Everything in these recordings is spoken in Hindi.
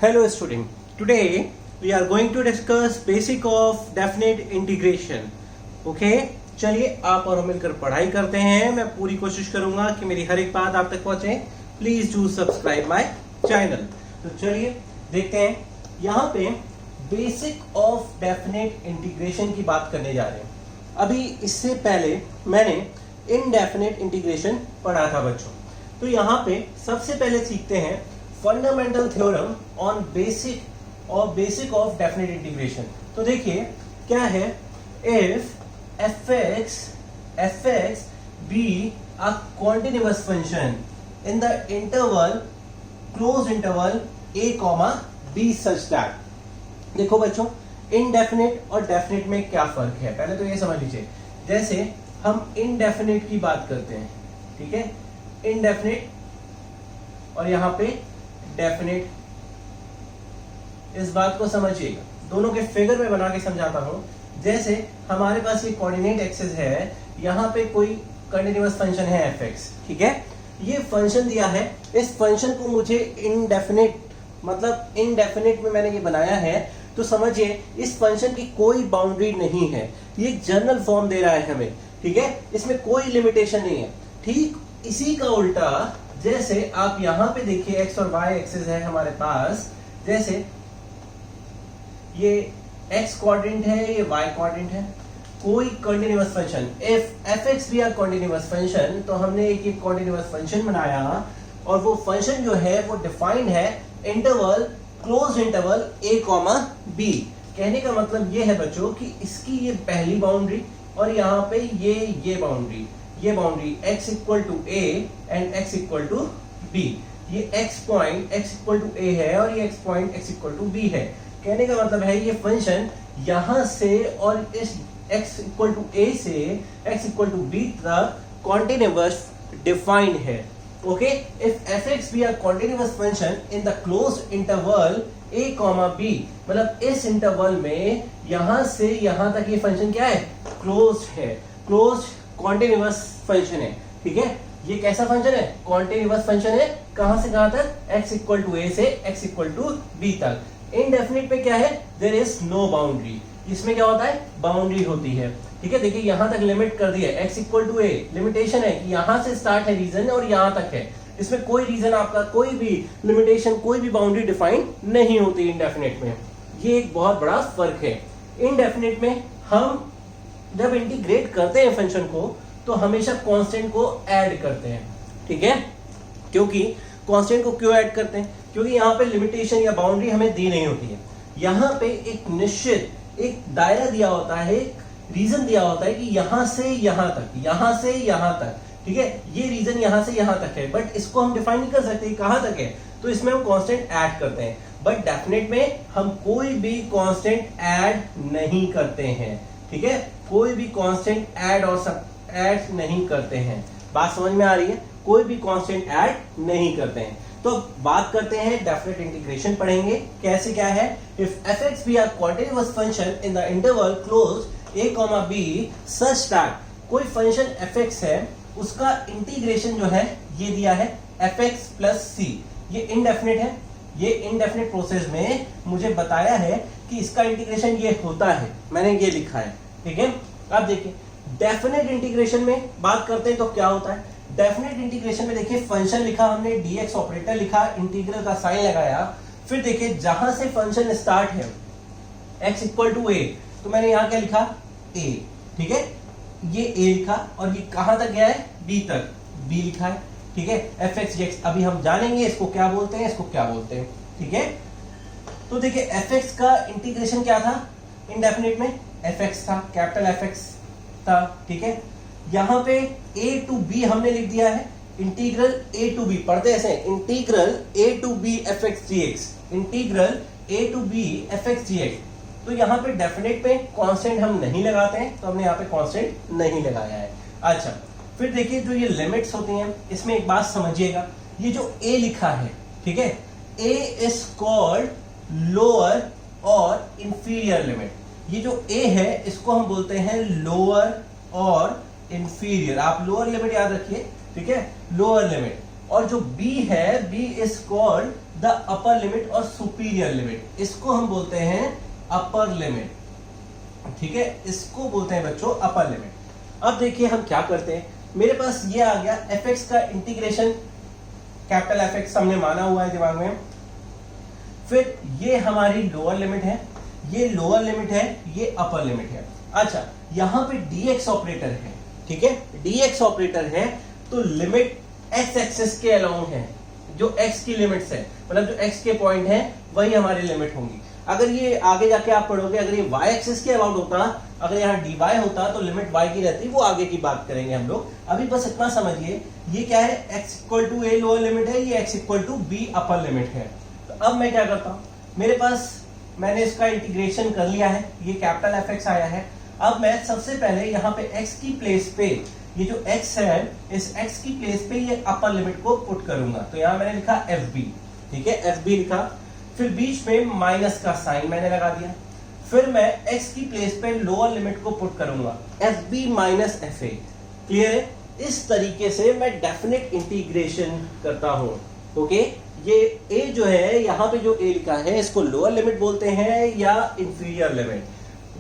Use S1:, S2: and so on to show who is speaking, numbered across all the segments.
S1: Hello student, today we are going to discuss basic of definite integration. Okay? चलिए आप और हम मिलकर पढ़ाई करते हैं। मैं पूरी कोशिश करूंगा कि मेरी हर एक बात आप तक पहुंचे। Please do subscribe my channel. तो चलिए देखते हैं, यहाँ पे बेसिक ऑफ डेफिनेट इंटीग्रेशन की बात करने जा रहे हैं। अभी इससे पहले मैंने इनडेफिनेट इंटीग्रेशन पढ़ा था बच्चों। तो यहाँ पे सबसे पहले सीखते हैं fundamental theorem on basic of definite integration. तो देखिए क्या है, if fx be a continuous function in the interval closed interval a comma b such that। देखो बच्चों, इनडेफिनेट और डेफिनेट में क्या फर्क है, पहले तो ये समझ लीजिए। जैसे हम इनडेफिनेट की बात करते हैं, ठीक है, इनडेफिनेट और यहां पे डेफिनेट, इस बात को समझिएगा। दोनों के फिगर में बना के समझाता हूं। जैसे हमारे पास ये कोऑर्डिनेट एक्सिस है, यहाँ पे कोई कंटीन्यूअस फंक्शन है fx, ठीक है, ये फंक्शन दिया है। इस फंक्शन को मुझे इनडेफिनेट मतलब इनडेफिनेट में मैंने ये बनाया है। तो समझिए इस फंक्शन की कोई बाउंड्री नहीं है, ये जनरल फॉर्म दे रहा है हमें, ठीक है, इसमें कोई लिमिटेशन नहीं है। ठीक इसी का उल्टा जैसे आप यहां पे देखिए x और y एक्सिस है हमारे पास। जैसे ये x क्वाड्रेंट है, ये y क्वाड्रेंट है, कोई कंटीन्यूअस फंक्शन इफ fx भी कंटीन्यूअस फंक्शन, तो हमने एक कंटीन्यूअस फंक्शन बनाया और वो फंक्शन जो है वो डिफाइंड है interval close interval a comma b। कहने का मतलब ये है बच्चों कि इसकी ये पहली बाउंड्री और यहाँ पे ये boundary x equal to a and x equal to b। ये x point x equal to a है और ये x point x equal to b है। कहने का मतलब है ये फंक्शन यहां से और इस x इक्वल टू a से x इक्वल टू b तक कॉन्टिन्यूअस डिफाइंड है। Okay, if fx be a continuous function in the closed interval a comma b, मतलब इस इंटरवल में यहां से यहां तक ये फंक्शन क्या है, क्लोज्ड है, क्लोज्ड कॉन्टिन्यूअस फंक्शन है, ठीक है। ये कैसा फंक्शन है, कॉन्टिन्यूअस फंक्शन है। कहां से कहां तक, x इक्वल टू a से x इक्वल टू b तक। इनडेफिनिट में क्या है, देयर इज नो बाउंड्री। इसमें क्या होता है, बाउंड्री होती है, ठीक है। देखिए यहां तक लिमिट कर दी है, x equal to a, limitation है कि यहां से स्टार्ट है रीजन और यहां तक है। इसमें कोई रीजन आपका कोई भी लिमिटेशन कोई भी बाउंड्री डिफाइन नहीं होती इनडेफिनिट में। ये एक बहुत बड़ा फर्क है। इनडेफिनिट में हम जब इंटीग्रेट करते हैं फंक्शन को तो हमेशा कांस्टेंट को ऐड करते हैं, ठीक है। क्योंकि कांस्टेंट को क्यों ऐड करते हैं, क्योंकि यहाँ पे लिमिटेशन या बाउंड्री हमें दी नहीं होती है। यहाँ पे एक निश्चित एक दायरा दिया होता है, एक रीजन दिया होता है कि यहां से यहां तक, यहां से यहां तक, ठीक है, ये रीजन यहां से यहां तक है, बट इसको हम डिफाइन नहीं कर सकते कहां तक है, तो इसमें हम कांस्टेंट ऐड करते हैं। बट डेफिनेट में हम कोई भी कांस्टेंट ऐड नहीं करते हैं, ठीक है, कोई भी कांस्टेंट ऐड और सब ऐड नहीं करते हैं। बात समझ में आ रही है, कोई भी कांस्टेंट ऐड नहीं करते हैं। तो बात करते हैं डेफिनेट इंटीग्रेशन पढ़ेंगे कैसे क्या है। If fx be a continuous function in the interval closed a comma b such that, कोई फंक्शन fx है उसका इंटीग्रेशन जो है ये दिया है fx plus c। ये इनडेफिनेट है, ये इनडेफिनेट प्रोसेस में मुझे बताया है कि इसका इंटीग्रेशन ये होता है, मैंने ये लिखा है, ठीक है। अब देखिए डेफिनेट इंटीग्रेशन में बात करते हैं तो क्या होता है। डेफिनेट इंटीग्रेशन में देखिए फंक्शन लिखा हमने, dx ऑपरेटर लिखा, इंटीग्रल का साइन लगाया, फिर देखिए जहां से फंक्शन स्टार्ट है x इक्वल टू a, तो मैंने यहां क्या लिखा, a, ठीक है, ये a लिखा और ये कहां तक गया है, b तक, b लिखा है, ठीक है। fx dx अभी हम जानेंगे इसको क्या बोलते हैं, इसको क्या बोलते हैं, ठीक है। तो देखिए fx का इंटीग्रेशन क्या था इनडेफिनेट में, fx था, कैपिटल fx था, ठीक है। यहां पे a टू b हमने लिख दिया है, इंटीग्रल a टू b, पढ़ते ऐसे, integral a to b fx dx, integral a to b fx dx। तो यहाँ पे डेफिनेट पे कांस्टेंट हम नहीं लगाते हैं, तो हमने यहाँ पे कांस्टेंट नहीं लगाया है। अच्छा, फिर देखिए जो ये लिमिट्स होती हैं इसमें एक बात समझिएगा, ये जो a लिखा है, ठीक है, a इज कॉल्ड लोअर और इंफीरियर लिमिट। ये जो a है इसको हम बोलते हैं लोअर और इंफीरियर। आप लोअर लिमिट याद रखिए, ठीक है, लोअर लिमिट। और जो b है, b is called the upper limit और सुपीरियर लिमिट, इसको हम बोलते हैं अपर लिमिट, ठीक है, इसको बोलते हैं बच्चों अपर लिमिट। अब देखिए हम क्या करते हैं, मेरे पास ये आ गया fx का इंटीग्रेशन, कैपिटल fx हमने माना हुआ है दिमाग में, फिर ये हमारी लोअर लिमिट है, ये लोअर लिमिट है, ये अपर लिमिट है। अच्छा, यहां पे dx ऑपरेटर है, ठीक है, dx ऑपरेटर है तो लिमिट x एक्सिस के अलोंग है, जो x की लिमिट्स है, मतलब जो x के पॉइंट है वही हमारी लिमिट होंगी। अगर ये आगे जाके आप पढ़ोगे, अगर ये y एक्सिस के अबाउट होता, अगर यहाँ dy होता तो लिमिट y की रहती, वो आगे की बात करेंगे हम लोग। अभी बस इतना समझिए, ये क्या है, x equal to a lower limit है, ये x equal to b upper limit है। तो अब मैं क्या करता हूँ, मेरे पास मैंने इसका इंटीग्रेशन कर लिया है, ये कैपिटल fx आया है। अब मैं सबसे पहले यहाँ पे x की प्लेस पे, ये जो x है, इस x की प्लेस पे ये अपर लिमिट को पुट करूंगा। तो यहाँ मैंने लिखा fb, ठीक है, fb लिखा, फिर बीच में माइनस का साइन मैंने लगा दिया, फिर मैं x की प्लेस पे लोअर लिमिट को पुट करूंगा, fb माइनस fa। क्लियर है? इस तरीके से मैं डेफिनेट इंटीग्रेशन करता हूं। ओके, ये a जो है, यहाँ पे जो a लिखा है, इसको लोअर लिमिट बोलते हैं या इंफीरियर लिमिट,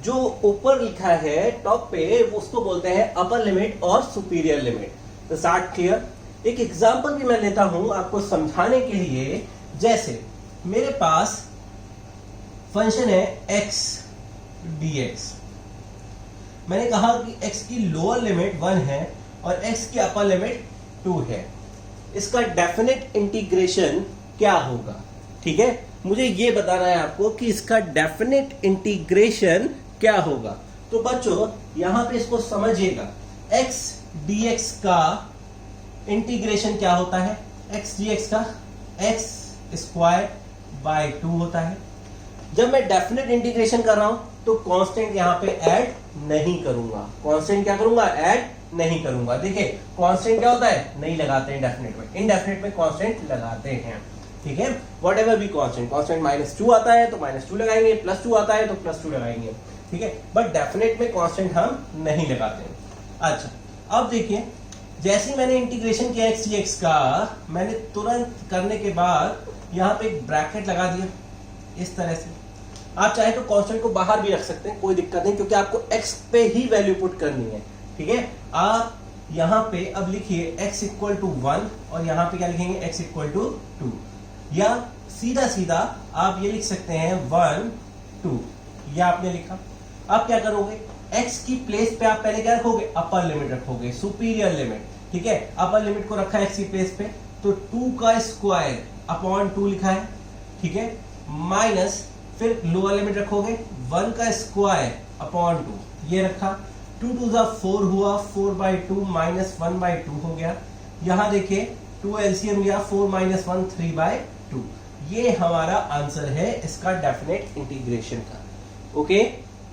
S1: जो ऊपर लिखा है टॉप पे उसको बोलते हैं अपर लिमिट और सुपीरियर लिमिट। तो स्टार्ट क्लियर। एक एग्जांपल भी मैं लेता हूं आपको समझाने के लिए, जैसे मेरे पास फंक्शन है x dx, मैंने कहा कि x की लोअर लिमिट 1 है और x की अपर लिमिट 2 है, इसका डेफिनेट इंटीग्रेशन क्या होगा, ठीक है, मुझे ये बताना है आपको कि इसका डेफिनेट इंटीग्रेशन क्या होगा। तो बच्चों यहां पे इसको समझिएगा, x dx का इंटीग्रेशन क्या होता है, x dx का x स्क्वायर बाय 2 होता है। जब मैं डेफिनेट इंटीग्रेशन कर रहा हूं तो कांस्टेंट यहां पे ऐड नहीं करूंगा, कांस्टेंट क्या करूंगा, ऐड नहीं करूंगा। देखिए कांस्टेंट क्या होता है, नहीं लगाते हैं डेफिनेट में, इनडेफिनेट में कांस्टेंट लगाते हैं, ठीक है, वट एवर भी कांस्टेंट, कांस्टेंट -2 आता है तो -2 लगाएंगे, +2 आता है तो +2 लगाएंगे, ठीक है, बट डेफिनेट में कांस्टेंट हम नहीं लगाते हैं। अच्छा, अब देखिए जैसे मैंने इंटीग्रेशन किया x dx का, मैंने तुरंत करने के बाद यहाँ पे एक ब्रैकेट लगा दिया इस तरह से। आप चाहे तो कांस्टेंट को बाहर भी रख सकते हैं, कोई दिक्कत नहीं, क्योंकि आपको x पे ही वैल्यू पुट करनी है, ठीक है। आप यहाँ पे अब लिखिए x इक्वल टू 1 और यहाँ पे क्या लिखेंगे, x इक्वल टू 2, या सीधा सीधा आप ये लिख सकते हैं 1 2, ये आपने लिखा। अब क्या करोगे, x की प्लेस पे आप पहले क्या रखोगे, अपर लिमिट रखोगे, सुपीरियर लिमिट, ठीक है, अपर लिमिट को रखा है x की प्लेस पे, तो 2 का स्क्वायर अपॉन 2 लिखा है, ठीक है, माइनस फिर लोअर लिमिट रखोगे 1 का स्क्वायर अपॉन 2, ये रखा, 2 2 4 हुआ, 4/2 माइनस 1/2 हो गया। यहां देखिए 2 एलसीएम लिया, 4 - 1 3/2, ये हमारा आंसर है इसका डेफिनेट इंटीग्रेशन का। ओके,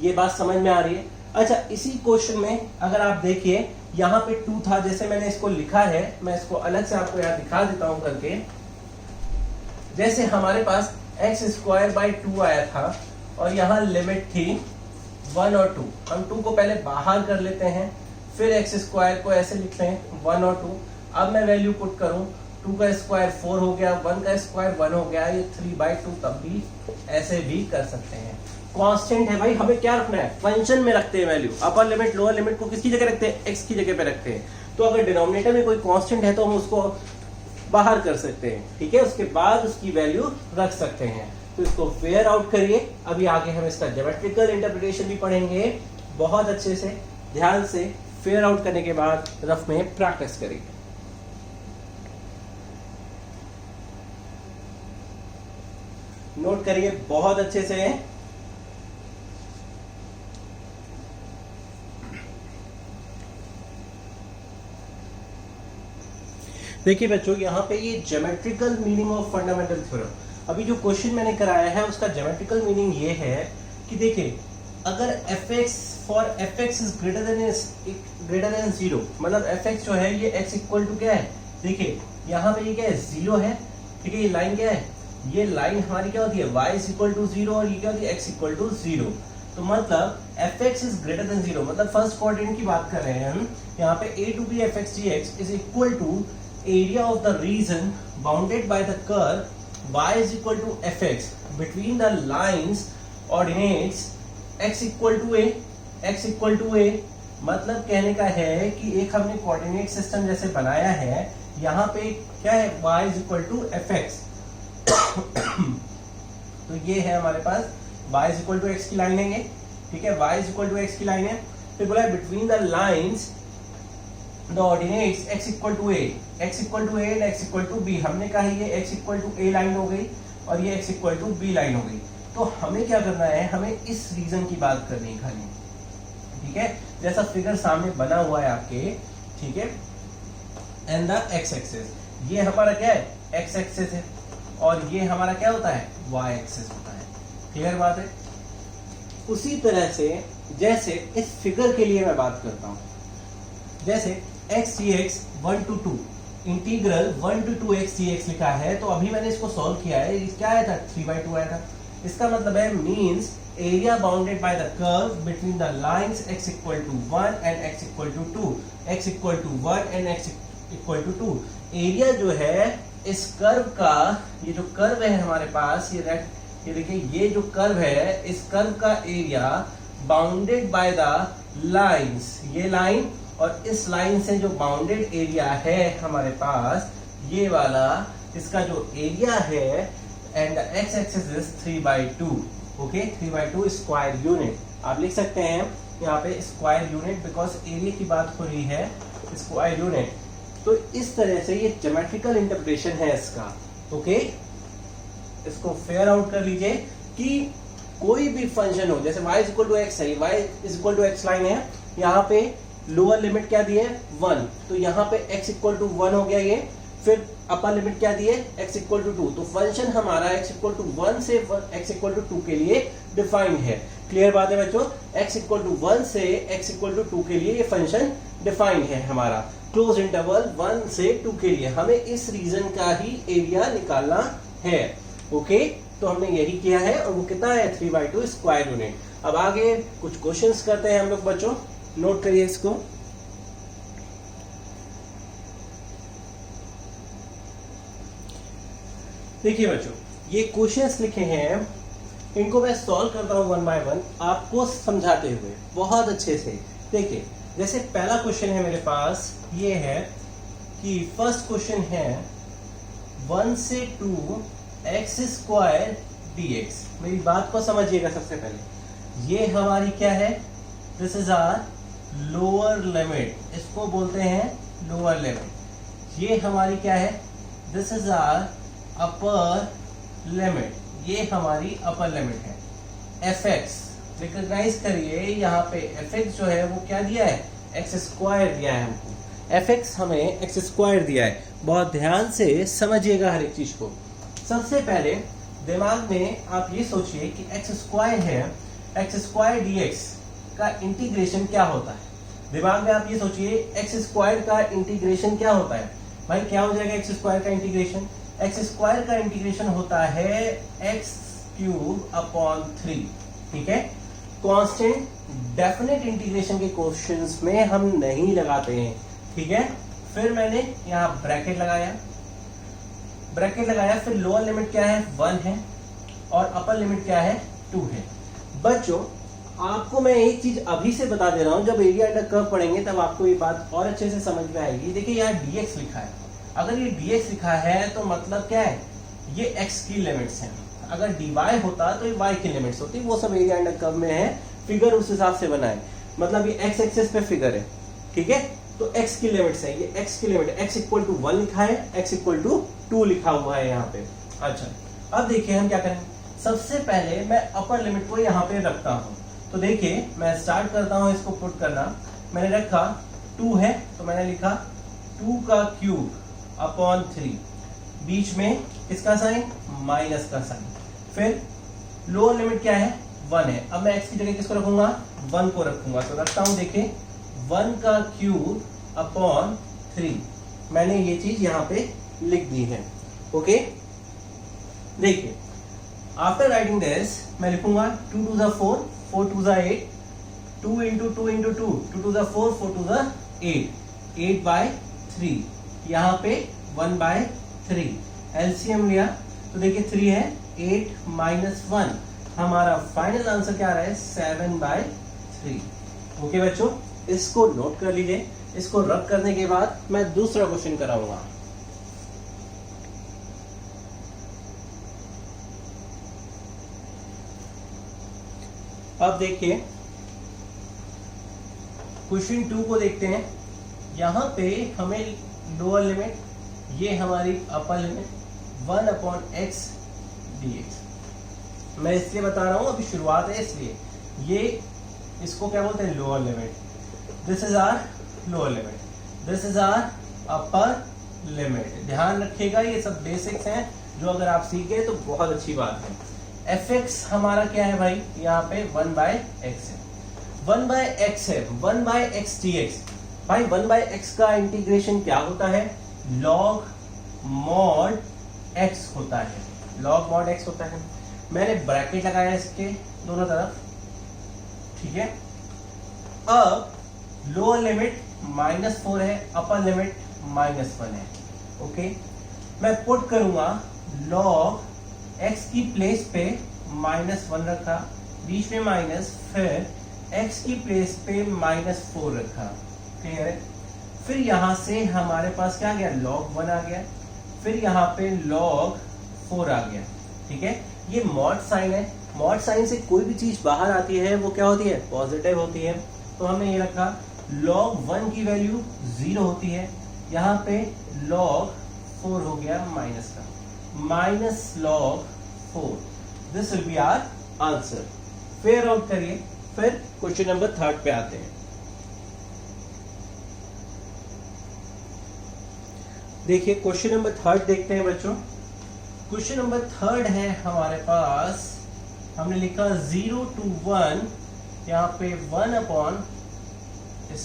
S1: ये बात समझ में आ रही है। अच्छा, इसी क्वेश्चन में अगर आप देखिए यहाँ पे 2 था, जैसे मैंने इसको लिखा है, मैं इसको अलग से आपको यहाँ दिखा देता हूं करके। जैसे हमारे पास x² आया था और यहाँ लिमिट थी 1 और 2, हम 2 को पहले बाहर कर लेते हैं, फिर x² को ऐसे लिखते हैं 1 और 2। अब मैं वैल्यू पुट करूं, 2 का स्क्वायर 4 हो गया, 1 का स्क्वायर 1 हो गया, ये 3/2, तब भी ऐसे भी कर सकते हैं। कांस्टेंट है भाई, हमें क्या रखना है, फंक्शन में रखते हैं value, upper limit lower limit को किसकी जगह रखते हैं, x की जगह पे रखते हैं। तो अगर डिनोमिनेटर में कोई कांस्टेंट है तो हम उसको बाहर कर सकते हैं, ठीक है, उसके बाद उसकी वैल्यू रख सकते हैं। तो इसको फेयर आउट करिए, अभी आगे हम इसका ज्योमेट्रिकल इंटरप्रिटेशन भी पढ़ेंगे, बहुत अच्छे से ध्यान से फेयर आउट करने के बाद रफ में प्रैक्टिस करिए। नोट करिए बहुत अच्छे से। देखिए बच्चों, यहाँ पे ये geometrical meaning of fundamental theorem, अभी जो क्वेश्चन मैंने कराया है उसका ज्योमेट्रिकल मीनिंग ये है कि देखिए अगर fx for fx is greater than 0, मतलब fx जो है ये x इक्वल टू क्या है, देखिए यहाँ पे ये क्या है, 0 है, ठीक है, ये लाइन क्या है, ये लाइन हमारी क्या होती है, y इज इक्वल टू 0 और ये क्या होती है, x इक्वल टू 0। तो मतलब fx इज ग्रेटर देन 0, मतलब फर्स्ट क्वाड्रेंट की बात कर रहे हैं हम, यहाँ पे a to b fx dx is equal to area of the region bounded by the curve y is equal to fx between the lines ordinates x equal to a, मतलब कहने का है कि एक हमने कोऑर्डिनेट सिस्टम जैसे बनाया है, यहाँ पे क्या है y is equal to fx तो ये है हमारे पास y is equal to x की लाइन है ये, ठीक है, y is equal to x की लाइन है। फिर बोला between the lines the ordinates x equal to a and x equal to b, हमने कहा ये x equal to a line हो गई और ये x equal to b line हो गई। तो हमें क्या करना है, हमें इस रीजन की बात करनी है खाली, ठीक है, जैसा फिगर सामने बना हुआ है आपके, ठीक है, एंड द x एक्सिस, ये हमारा क्या है x एक्सिस है और ये हमारा क्या होता है y एक्सिस होता है, क्लियर बात है। उसी तरह से जैसे इस फिगर के लिए मैं बात करता हूं, जैसे x dx 1 to 2 integral 1 to 2 x dx लिखा है, तो अभी मैंने इसको सॉल्व किया है, क्या आया था 3/2 आया था। इसका मतलब है means area bounded by the curve between the lines x equal to 1 and x equal to 2, x equal to 1 and x equal to 2। Area जो है इस कर्व का, ये जो कर्व है हमारे पास, ये देखिए ये जो कर्व है, इस कर्व का area bounded by the lines, ये लाइन और इस लाइन से जो बाउंडेड एरिया है हमारे पास, ये वाला इसका जो एरिया है and x axis is 3/2, okay, 3/2 square unit आप लिख सकते हैं यहाँ पे स्क्वायर यूनिट, बिकॉज एरिया की बात हो रही है, स्क्वायर यूनिट। तो इस तरह से ये ज्योमेट्रिकल इंटरप्रिटेशन है इसका, ओके। इसको फेयर आउट कर लीजिए कि कोई भी फंक्शन हो, जैसे y इक्वल टू एक्स है, y equal to X line है, यहाँ पे लोअर लिमिट क्या दी है 1, तो यहाँ पे x इक्वल टू 1 हो गया ये, फिर अपर लिमिट क्या दी है x इक्वल टू 2, तो फंक्शन हमारा x इक्वल टू 1 से x इक्वल टू 2 के लिए डिफाइंड है। क्लियर बात है बच्चों, x इक्वल टू 1 से x इक्वल टू 2 के लिए ये फंक्शन डिफाइंड है हमारा, क्लोज इंटरवल 1 से 2 के लिए हमें इस रीजन का ही एरिया निकालना है, ओके। तो हमने यही किया है और वो कितना है 3/2 स्क्वायर यूनिट। अब आगे कुछ क्वेश्चंस करते हैं हम लोग बच्चों, नोट करिए इसको। देखिए बच्चों, ये क्वेश्चंस लिखे हैं, इनको मैं सॉल्व करता हूं 1 बाय 1 आपको समझाते हुए बहुत अच्छे से। देखिए जैसे पहला क्वेश्चन है मेरे पास, ये है कि फर्स्ट क्वेश्चन है 1 से 2 x स्क्वायर dx। मेरी बात को समझिएगा, सबसे पहले ये हमारी क्या है, this is our lower limit, इसको बोलते हैं लोअर लिमिट। ये हमारी क्या है, this is our upper limit, ये हमारी अपर लिमिट है। fx रिकॉग्नाइज करिए, यहाँ पे fx जो है वो क्या दिया है, x स्क्वायर दिया है हमको, fx हमें x स्क्वायर दिया है। बहुत ध्यान से समझिएगा हर एक चीज को। सबसे पहले दिमाग में आप ये सोचिए कि x स्क्वायर है, x स्क्वायर dx का इंटीग्रेशन क्या होता है। दिमाग में आप ये सोचिए x स्क्वायर का इंटीग्रेशन क्या होता है। भाई क्या हो जाएगा x स्क्वायर का इंटीग्रेशन, x स्क्वायर का इंटीग्रेशन होता है x³ अपॉन 3, ठीक है। कांस्टेंट डेफिनेट इंटीग्रेशन के क्वेश्चंस में हम नहीं लगाते हैं, ठीक है। फिर मैंने यहाँ ब्रैकेट लगाया, फिर लोअर लिमिट क्या है 1 है और अपर लिमिट क्या है 2 है। बच्चों आपको मैं एक चीज अभी से बता दे रहा हूं, जब एरिया अंडर कर्व पढ़ेंगे तब आपको ये बात और अच्छे से समझ में आएगी। देखिए यहाँ dx लिखा है, अगर ये dx लिखा है तो मतलब क्या है, ये x की लिमिट्स हैं। अगर dy होता तो ये y की लिमिट्स होती, वो सब एरिया अंडर कर्व में है, फिगर उस हिसाब से बना है, मतलब ये x एक्सिस पे फिगर है, ठीक है। तो x की लिमिट्स है, ये x की लिमिट x इक्वल टू 1 लिखा है, x इक्वल टू 2 लिखा हुआ है यहाँ पे। अच्छा अब देखिए हम क्या करें, सबसे पहले मैं अपर लिमिट को यहाँ पे रखता हूँ। तो देखिए मैं स्टार्ट करता हूँ इसको पुट करना। मैंने रखा 2 है तो मैंने लिखा 2 का क्यूब अपॉन 3, बीच में किसका साइन, माइनस का साइन। फिर लोअर लिमिट क्या है 1 है, अब मैं x की जगह किसको रखूंगा 1 को रखूंगा, तो रखता हूं। देखिए 1 का क्यूब अपॉन 3, मैंने ये चीज यहाँ पे लिख दी है, ओके। देखिए आफ्टर राइटिंग दिस मैं लिखूंगा 2 to the 4, 4 to the 8, 2 into 2 into 2, 2 to the 4, 4 to the 8, 8/3, यहाँ पे 1/3 एलसीएम लिया, तो देखिए 3 है 8 माइनस 1, हमारा फाइनल आंसर क्या आ रहा है 7/3। ओके बच्चों, इसको नोट कर लीजिए। इसको रब करने के बाद मैं दूसरा क्वेश्चन कराऊंगा। अब देखिए क्वेश्चन 2 को देखते हैं। यहां पे हमें लोअर लिमिट, ये हमारी अपर लिमिट 1/x dx। मैं इसलिए बता रहा हूं, अभी शुरुआत है इसलिए। ये इसको क्या बोलते हैं lower limit, this is our lower limit, this is our upper limit. ध्यान रखिएगा ये सब बेसिक्स हैं जो अगर आप सीख गए तो बहुत अच्छी बात है। fx हमारा क्या है भाई, यहाँ पे 1/x है, 1/x है, 1/x dx। भाई 1/x का इंटीग्रेशन क्या होता है, log mod x होता है, log mod x होता है। मैंने ब्रैकेट लगाया इसके दोनों तरफ, ठीक है। अब लोअर लिमिट -4 है, अपर लिमिट -1 है। ओके, मैं पुट करूंगा log x की प्लेस पे -1 रखा, बीच में माइनस, फिर x की प्लेस पे -4 रखा, क्लियर है। फिर यहां से हमारे पास क्या आ गया, log 1 आ गया, फिर यहाँ पे log 4 आ गया, ठीक है। ये मॉड साइन है, मॉड साइन से कोई भी चीज बाहर आती है वो क्या होती है, पॉजिटिव होती है। तो हमने ये रखा log 1 की वैल्यू 0 होती है, यहाँ पे log 4 हो गया माइनस का, minus log 4, this will be our answer. Fair out करिए, फिर क्वेश्चन नंबर 3 पे आते हैं। देखिए क्वेश्चन नंबर 3 देखते हैं बच्चों। क्वेश्चन नंबर 3 है हमारे पास, हमने लिखा 0 to 1, यहाँ पे 1/√1 + x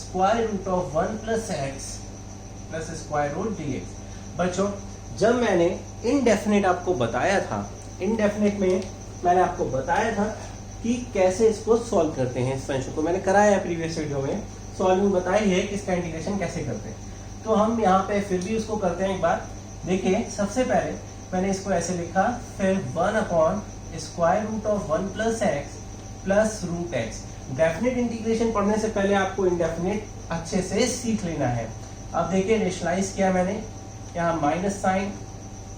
S1: + स्क्वायर रूट dx। बच्चों जब मैंने इनडेफिनेट आपको बताया था, इनडेफिनेट में मैंने आपको बताया था कि कैसे इसको सॉल्व करते हैं, इस फंक्शन को मैंने कराया है प्रीवियस वीडियो में, सॉल्विंग बताई है कि इसका इंटीग्रेशन कैसे करते हैं। तो हम यहाँ पे फिर भी उसको करते हैं एक बार। देखिए सबसे पहले मैंने इसको ऐसे लिखा, फिर 1/√1 + x + √x। डेफिनेट इंटीग्रेशन पढ़ने से पहले आपको इंडेफिनेट अच्छे से सीख लेना है। अब देखिए रेशनलाइज किया मैंने, यहाँ माइनस साइन,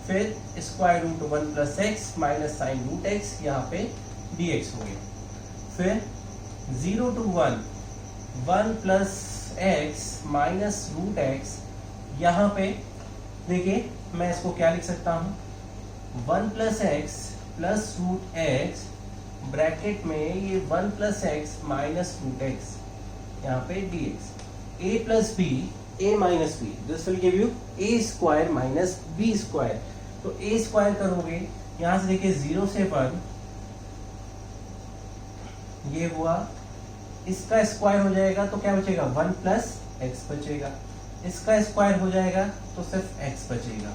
S1: फिर √1 + x माइनस साइन √x, यहाँ पे dx हो गया। फिर 0 to 1 + x माइनस √x, यहाँ पे देखिए मैं इसको क्या लिख सकता हूँ, 1 + x + √x, ब्रैकेट में ये 1 + x माइनस √x, यहाँ पे dx। a + b, a minus b, this will give you a² minus b²। तो a² करोगे, यहां से देखिए 0 से 1, ये हुआ, इसका स्क्वायर हो जाएगा तो क्या बचेगा, 1 + x बचेगा, इसका स्क्वायर हो जाएगा तो सिर्फ x बचेगा,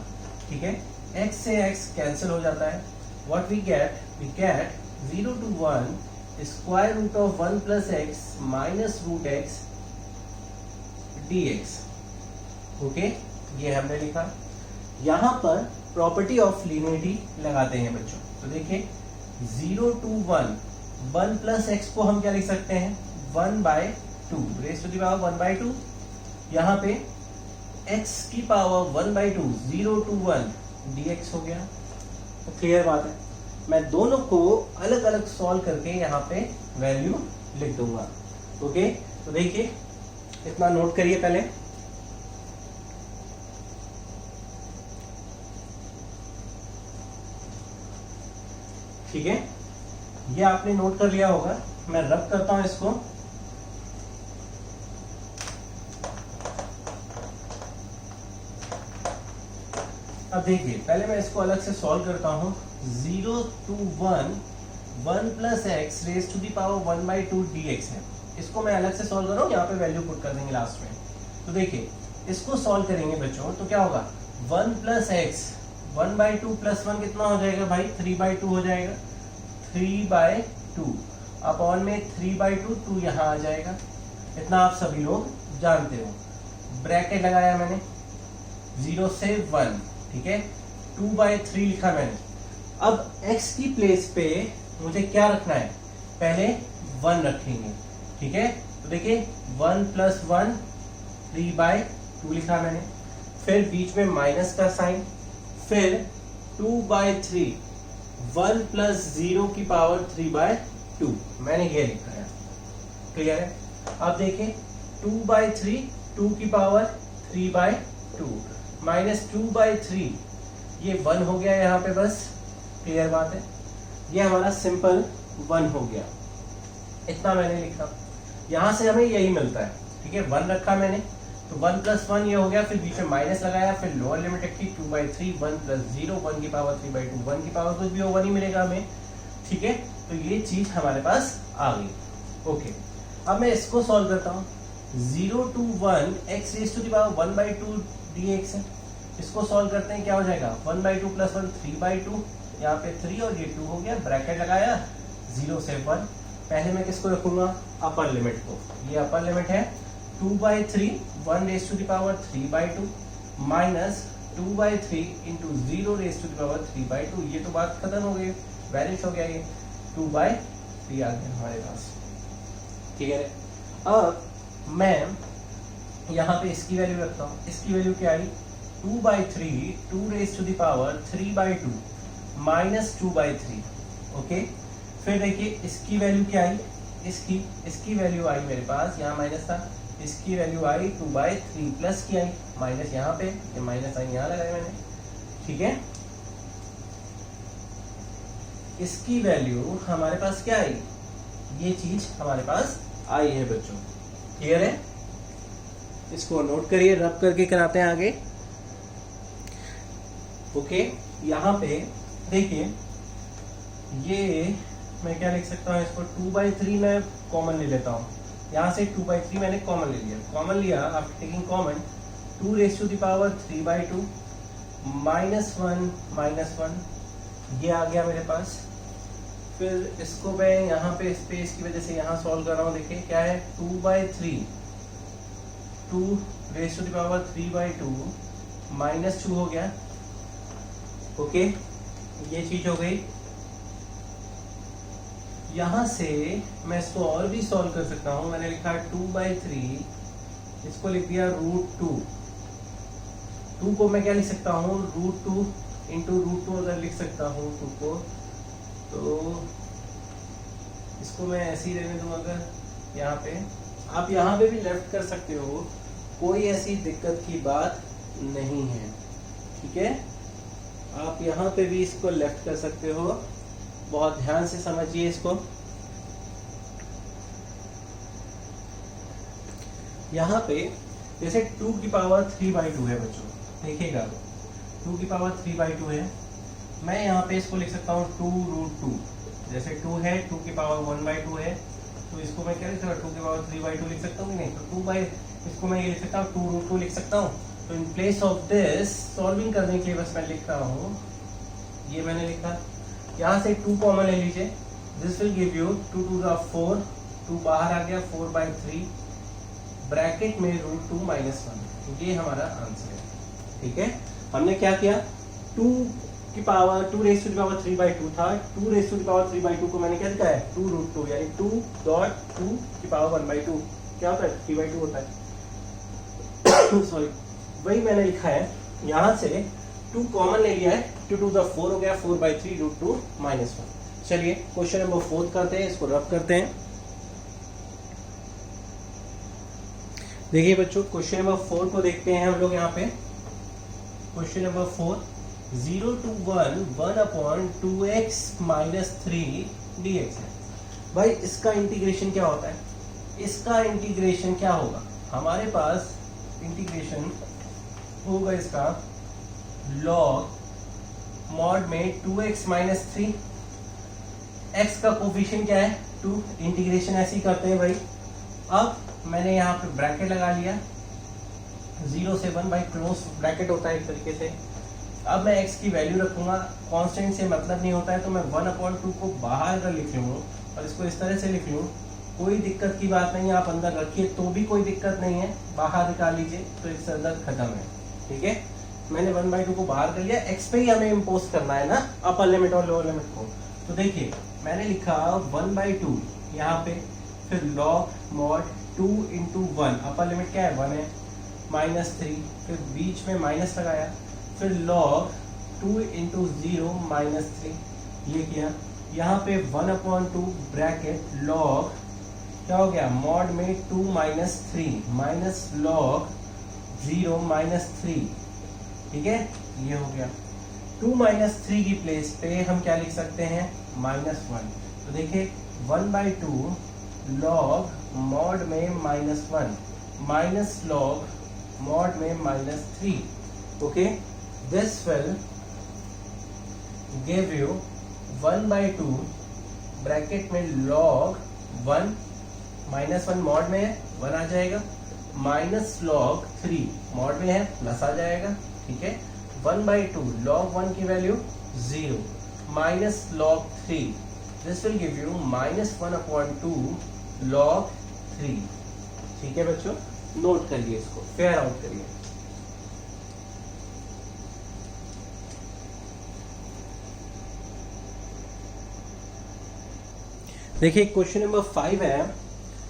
S1: ठीक है। x से x कैंसिल हो जाता है। What we get 0 to 1 √1 + x minus √x dx। Okay, ये हमने लिखा। यहां पर प्रॉपर्टी ऑफ लीनियरिटी लगाते हैं बच्चों। तो देखिए 0 to 1 + x को हम क्या लिख सकते हैं, 1/2 रेज़ टू द पावर 1/2, यहाँ पे x की पावर 1/2, 0 to 1 dx हो गया। तो क्लियर बात है, मैं दोनों को अलग अलग सॉल्व करके यहाँ पे वैल्यू लिख दूंगा। ओके, तो देखिए इतना नोट करिए पहले। ठीक है, ये आपने नोट कर लिया होगा। मैं रब करता हूं इसको। अब देखिए पहले मैं इसको अलग से सॉल्व करता हूं। 0 to 1 + x raise to the power 1/2 dx है। इसको मैं अलग से सॉल्व कर रहा हूं, यहाँ पे वैल्यू पुट कर देंगे लास्ट में। तो देखिए इसको सॉल्व करेंगे बच्चों तो क्या होगा, 1 + x 1/2 + 1 कितना हो जाएगा भाई, 3/2 हो जाएगा। 3/2 अपॉन में 3/2, 2 यहाँ आ जाएगा। इतना आप सभी लोग जानते हो। ब्रैकेट लगाया मैंने 0 से 1, ठीक है। 2/3 लिखा मैंने, अब x की प्लेस पे मुझे क्या रखना है, पहले 1 रखेंगे, ठीक है। तो देखिए 1 + 1 3/2 लिखा मैंने, फिर बीच में माइनस का साइन, फिर 2/3 1 + 0 की पावर 3/2 मैंने ये लिखा है, क्लियर है। अब देखिए 2/3 2 की पावर 3/2 माइनस 2/3 ये 1 हो गया यहाँ पे, बस क्लियर बात है, ये हमारा सिंपल 1 हो गया, इतना मैंने लिखा। यहां से हमें यही मिलता है, ठीक है। 1 रखा मैंने, तो 1 + 1 ये हो गया, फिर बीच में माइनस लगाया, फिर लोअर लिमिट रखी 2/3 1 + 0 1 की पावर 3/2 1 की पावर कुछ भी हो 1 ही मिलेगा हमें, ठीक है। तो ये चीज हमारे पास आ गई, ओके। अब मैं इसको सॉल्व करता हूँ। 0 to 1 x raised to the power 1/2 dx है, इसको सॉल्व करते हैं, क्या हो जाएगा 1/2 + 1 3/2, यहाँ पे 3 और ये 2 हो गया, ब्रैकेट लगाया 0 से 1। पहले मैं किसको रखूंगा, अपर लिमिट को, ये अपर लिमिट है 2/3 1 raised to the power 3/2 minus 2/3 into 0 raised to the power 3/2, ये तो बात खत्म हो गई, वैनिश हो गया, ये 2/3 आ गया हमारे पास, ठीक है। अब मैं यहाँ पे इसकी वैल्यू रखता हूँ, इसकी वैल्यू क्या आई 2/3 2 raised to the power 3/2 minus 2/3, okay. फिर देखिए इसकी वैल्यू क्या आई, इसकी वैल्यू आई मेरे पास, यहाँ माइनस था, इसकी वैल्यू आई 2/3 प्लस की आई, माइनस यहाँ पे, ये माइनस आई यहाँ लगाया मैंने, ठीक है। इसकी वैल्यू हमारे पास क्या आई, ये चीज हमारे पास आई है बच्चों, क्लियर है। इसको नोट करिए, रब करके कराते हैं आगे, ओके। यहाँ पे देखिए ये मैं क्या लिख सकता हूँ, इसको 2/3 मैं कॉमन ले लेता हूँ, यहाँ से 2/3 मैंने कॉमन ले लिया, कॉमन लिया after taking common 2 raised to the power 3/2 -1 ये आ गया मेरे पास। फिर इसको मैं यहाँ पे स्पेस की वजह से यहाँ सॉल्व कर रहा हूँ, देखिए क्या है 2/3 2 raised to the power 3/2 -2 हो गया, ओके, ये चीज हो गई। यहां से मैं इसको और भी सॉल्व कर सकता हूं, मैंने लिखा 2/3, इसको लिख दिया √2, 2 को मैं क्या लिख सकता हूँ √2 into √2 अगर लिख सकता हूँ 2 को, तो इसको मैं ऐसे ही रहने दूं। अगर यहाँ पे आप यहाँ पे भी लेफ्ट कर सकते हो, कोई ऐसी दिक्कत की बात नहीं है, ठीक है। आप यहाँ पे भी इसको लेफ्ट कर सकते हो, बहुत ध्यान से समझिए इसको। यहाँ पे जैसे 2 की पावर 3/2 है बच्चों, देखिएगा 2 की पावर 3/2 है, मैं यहाँ पे इसको लिख सकता हूँ 2√2, जैसे 2 है 2 की पावर 1/2 है, तो इसको मैं क्या लिख सकता हूँ 2 की पावर 3/2 लिख सकता हूँ, नहीं तो इसको मैं ये लिख सकता हूँ 2√2 लिख सकता हूँ। तो in place of this solving करने के लिए बस मैं लिख रहा हूँ, ये मैंने लिखा, यहाँ से 2 कॉमन ले लीजिए, this will give you 2 to the 4, 2 बाहर आ गया 4/3 ब्रैकेट में √2 -1, ये हमारा आंसर है, ठीक है। हमने क्या किया 2 की power 2 raised to the power 3/2 था, 2 raised to the power 3/2 को मैंने क्या लिखा है 2√2, यानी 2.2 की पावर 1/2 क्या होता है 3/2 होता है सॉरी, वही मैंने लिखा है। यहाँ से 2 कॉमन ले लिया है, 2 to the 4 हो गया 4/3 √2 -1। चलिए क्वेश्चन नंबर 4 करते हैं, इसको रब करते हैं। देखिए बच्चों क्वेश्चन नंबर 4 को देखते हैं हम लोग। यहाँ पे question number 4 0 to 1 1/2x - 3 dx है। भाई इसका इंटीग्रेशन क्या होता है, इसका इंटीग्रेशन क्या होगा, हमारे पास इंटीग्रेशन होगा इसका log मॉड में 2x - 3, x का कोफिशिएंट क्या है 2, इंटीग्रेशन ऐसे ही करते हैं भाई। अब मैंने यहाँ पे ब्रैकेट लगा लिया 0 से 1 भाई क्लोज ब्रैकेट होता है एक तरीके से। अब मैं x की वैल्यू रखूंगा, कांस्टेंट से मतलब नहीं होता है, तो मैं 1/2 को बाहर अगर लिख लूँ और इसको इस तरह से लिख लूँ, कोई दिक्कत की बात नहीं है, आप अंदर रखिए तो भी कोई दिक्कत नहीं है, बाहर निकाल लीजिए तो एक सर दर्द खत्म है, ठीक है। मैंने 1/2 को बाहर कर लिया, x पे ही हमें इम्पोज करना है ना अपर लिमिट और लोअर लिमिट को। तो देखिए मैंने लिखा 1/2 यहाँ पे, फिर log mod 2 into 1, upper limit क्या है 1 है, -3, फिर बीच में माइनस लगाया, फिर log 2 into 0 -3, ये किया। यहाँ पे 1/2 ब्रैकेट log क्या हो गया mod में 2 - 3 माइनस log 0 -3, ठीक है, ये हो गया। 2 - 3 की प्लेस पे हम क्या लिख सकते हैं -1। तो देखिए 1/2 log mod में -1 माइनस log mod में -3, okay, this will give you 1/2 bracket में log 1 -1 mod में है 1 आ जाएगा, माइनस log 3 mod में है प्लस आ जाएगा, ठीक है। 1/2 log 1 की value 0 minus log 3, this will give you -1/2 log 3, ठीक है बच्चों, नोट करिए इसको, फेयर आउट करिए। देखिए क्वेश्चन नंबर 5 है,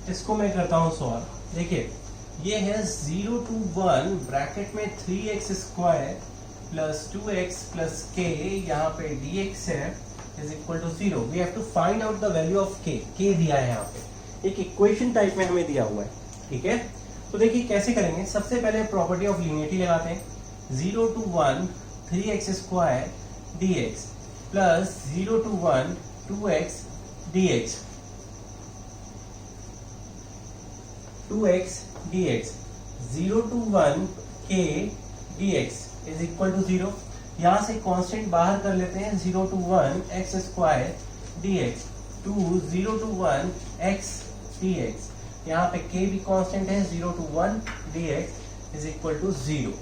S1: इसको मैं करता हूं सॉल्व। देखिए ये है 0 to 1 ब्रैकेट में 3x² plus 2x plus k, यहाँ पे dx है is equal to 0। We have to find out the value of k दिया है यहाँ पे, एक इक्वेशन टाइप में हमें दिया हुआ है, ठीक है। तो देखिए कैसे करेंगे, सबसे पहले प्रॉपर्टी ऑफ लीनियरिटी लगाते हैं। 0 to 1 3x² dx plus 0 to 1 2x dx 2x dx 0 to 1 k dx is equal to 0। यहां से कांस्टेंट बाहर कर लेते हैं, 0 to 1 x² dx to 0 to 1 x dx, यहाँ पे k भी कांस्टेंट है, 0 to 1 dx is equal to 0।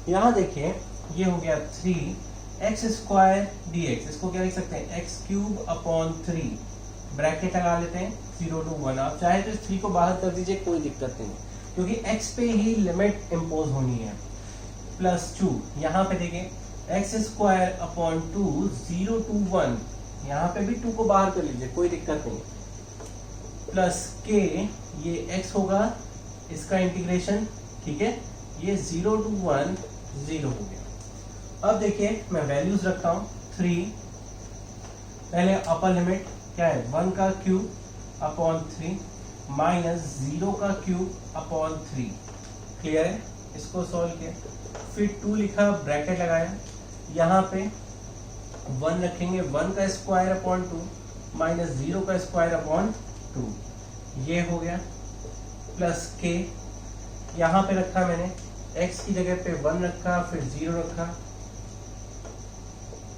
S1: यहाँ देखिए ये हो गया 3x² dx, इसको क्या लिख सकते हैं x³ 3, ब्रैकेट लगा लेते हैं 0 to 1। आप चाहे तो 3 को बाहर कर दीजिए, कोई दिक्कत नहीं, क्योंकि x पे ही लिमिट इम्पोज होनी है। प्लस 2 यहाँ पे देखिए x² 2 0 to 1, यहाँ पे भी 2 को बाहर कर लीजिए, कोई दिक्कत नहीं। प्लस k, ये x होगा, इसका इंटीग्रेशन, ठीक है, ये 0 to 1 0 हो गया। अब देखिए मैं वैल्यूज रखता हूँ 3, पहले अपर लिमिट क्या है 1 का क्यूब अपॉन 3 माइनस 0 का क्यूब अपॉन 3, क्लियर है, इसको सॉल्व किया। फिर 2 लिखा, ब्रैकेट लगाया, यहाँ पे 1 रखेंगे, 1 का स्क्वायर अपॉन 2 माइनस 0 का स्क्वायर अपॉन 2, ये हो गया। प्लस k, यहाँ पे रखा मैंने, x की जगह पे 1 रखा, फिर 0 रखा,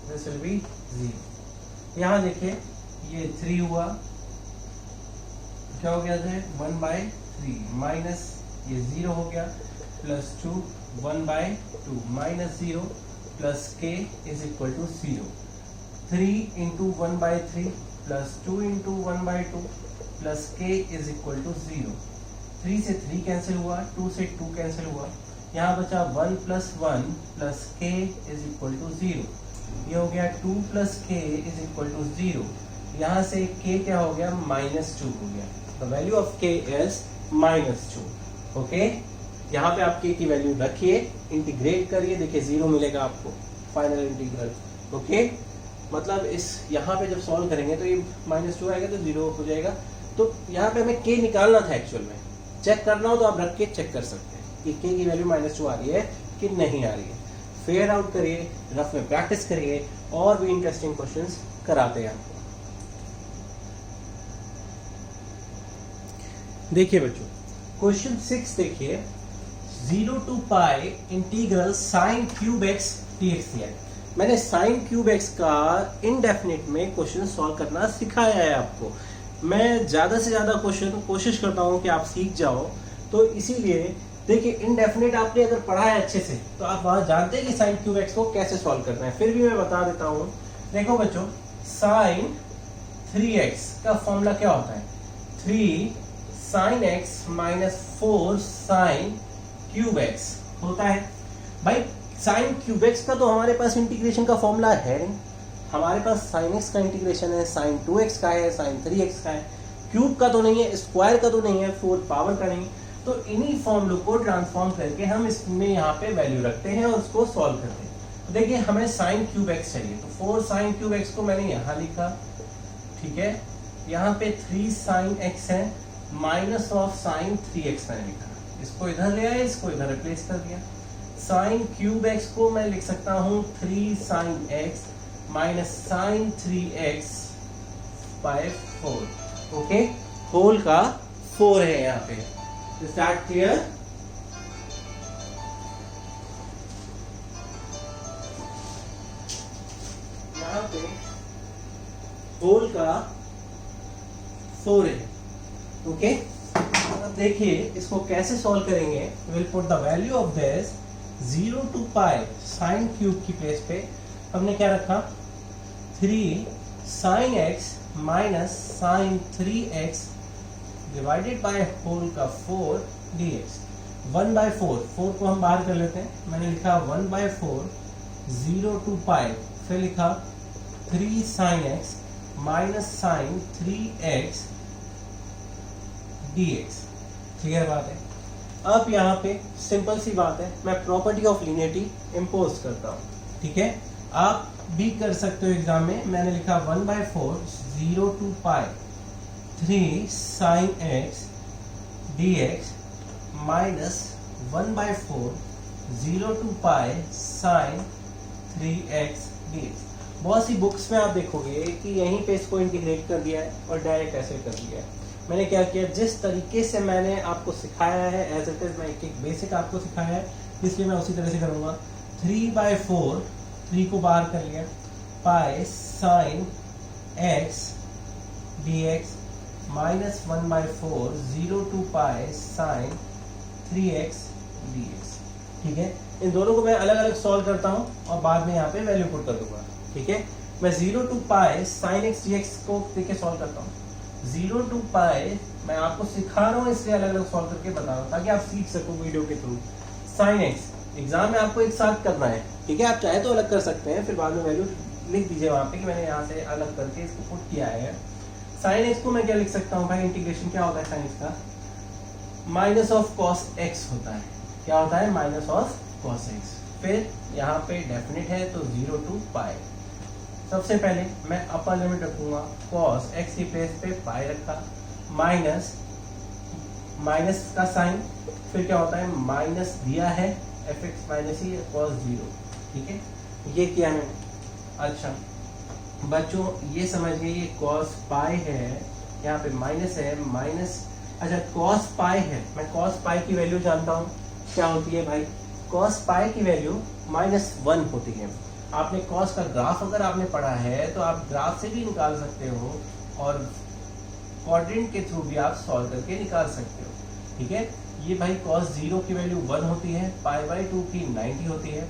S1: दिस विल बी 0। यहाँ देखिए ये 3 हुआ, क्या हो गया था 1/3 माइनस ये 0 हो गया, plus 2 1/2 minus 0 plus k is equal to 0। 3 into 1/3 plus 2 into 1/2 plus k is equal to 0। 3 से 3 कैंसिल हुआ, 2 से 2 कैंसिल हुआ, यहाँ बचा 1 plus 1 plus k is equal to 0। ये हो गया 2 plus k is equal to 0। यहाँ से k क्या हो गया -2 हो गया। The value of k is -2, okay. यहाँ पे आप k की वैल्यू रखिए, इंटीग्रेट करिए, देखिए 0 मिलेगा आपको, फाइनल इंटीग्रल, ओके। मतलब इस यहाँ पे जब सॉल्व करेंगे तो ये -2 आएगा तो 0 हो जाएगा। तो यहाँ पे हमें k निकालना था एक्चुअल में, चेक करना हो तो आप रख के चेक कर सकते हैं कि k की वैल्यू -2 आ रही है कि नहीं आ रही है। फेयर आउट करिए, रफ में प्रैक्टिस करिए, और भी इंटरेस्टिंग क्वेश्चंस कराते हैं आपको। देखिए बच्चों क्वेश्चन 6 देखिए, 0 to pi integral sine cube x dx दिया है। मैंने साइन क्यूब एक्स का इनडेफिनिट में क्वेश्चन सॉल्व करना सिखाया है आपको। मैं ज्यादा से ज्यादा क्वेश्चन कोशिश करता हूं कि आप सीख जाओ, तो इसीलिए देखिए इनडेफिनिट आपने अगर पढ़ा है अच्छे से तो आप वहां जानते हैं कि साइन क्यूब एक्स को कैसे सॉल्व करना है। फिर भी मैं बता देता हूं, देखो बच्चों साइन 3x का फॉर्मूला क्या होता है, 3 sine x minus 4 sine cube x होता है। भाई साइन क्यूब एक्स का तो हमारे पास इंटीग्रेशन का फॉर्मूला है नहीं, हमारे पास साइन एक्स का इंटीग्रेशन है, साइन 2x का है, साइन 3x का है, क्यूब का तो नहीं है, स्क्वायर का तो नहीं है, फोर्थ पावर का नहीं। तो इन्हीं फॉर्मूलों को ट्रांसफॉर्म करके हम इसमें यहाँ पे वैल्यू रखते हैं और उसको सॉल्व करते हैं। तो देखिए हमें साइन क्यूब एक्स चाहिए, तो 4 साइन क्यूब एक्स को मैंने यहाँ लिखा, ठीक है। यहाँ पे 3 साइन एक्स है, माइनस ऑफ साइन 3x मैंने लिखा, इसको इधर ले आया, इसको इधर रिप्लेस कर दिया। साइन क्यूब एक्स को मैं लिख सकता हूँ 3 sine x minus sine 3x by 4, okay. Whole का 4 है यहाँ पे, स्टार्ट क्लियर। यहाँ पे होल का 4 है, ओके। अब देखिए इसको कैसे सॉल्व करेंगे। Will put the value of this 0 to pi sine cube की प्लेस पे हमने क्या रखा, 3 sine x minus sine 3x divided by whole का 4 dx। 1/4, 4 को हम बाहर कर लेते हैं, मैंने लिखा 1/4 0 to पाई, फिर लिखा 3 sine x minus sine 3x dx। Clear बात है। अब यहाँ पे सिंपल सी बात है, मैं प्रॉपर्टी ऑफ लीनियरिटी इम्पोज करता हूँ, ठीक है। आप भी कर सकते हो एग्जाम में। मैंने लिखा 1/4 0 to pi 3 sine x dx minus 1/4 0 to pi sign 3x dx। बहुत सी बुक्स में आप देखोगे कि यहीं पे इसको इंटीग्रेट कर दिया है और डायरेक्ट ऐसे कर दिया है। मैंने क्या किया, जिस तरीके से मैंने आपको सिखाया है एज इट इज, मैं एक बेसिक आपको सिखाया है, इसलिए मैं उसी तरह से करूँगा। 3/4, 3 को बाहर कर लिया, pi sine x dx minus 1/4 0 to pi sign 3x dx, ठीक है। इन दोनों को मैं अलग अलग सॉल्व करता हूँ और बाद में यहाँ पे वैल्यू पुट कर दूंगा, ठीक है। मैं 0 to pi sign x dx को देखिए सॉल्व करता हूँ। 0 to पाई मैं आपको सिखा रहा हूँ, इसलिए अलग अलग सॉल्व करके बता रहा हूँ ताकि आप सीख सको वीडियो के थ्रू। साइन एक्स एग्जाम में आपको एक साथ करना है, ठीक है। आप चाहे तो अलग कर सकते हैं, फिर बाद में वैल्यू लिख दीजिए वहां पे कि मैंने यहाँ से अलग करके इसको पुट किया है। साइन एक्स को मैं क्या लिख सकता हूँ भाई, इंटीग्रेशन क्या होता है साइन एक्स का, माइनस ऑफ कॉस एक्स होता है। क्या होता है, माइनस ऑफ कॉस एक्स। फिर यहाँ पे डेफिनेट है तो 0 to पाई। सबसे पहले मैं अपर लिमिट रखूंगा, कॉस एक्स की प्लेस पे पाई रखा, माइनस माइनस का साइन, फिर क्या होता है माइनस दिया है एफ एक्स माइनस ही कॉस 0, ठीक है। ये किया मैंने। अच्छा बच्चों ये समझिए, ये कॉस पाई है, यहाँ पे माइनस है, माइनस, अच्छा कॉस पाई है, मैं कॉस पाई की वैल्यू जानता हूँ क्या होती है भाई, कॉस पाई की वैल्यू -1 होती है। आपने कॉस का ग्राफ अगर आपने पढ़ा है तो आप ग्राफ से भी निकाल सकते हो और क्वाड्रेंट के थ्रू भी आप सॉल्व करके निकाल सकते हो, ठीक है। ये भाई cos 0 की वैल्यू 1 होती है, पाई/2 की 90 होती है।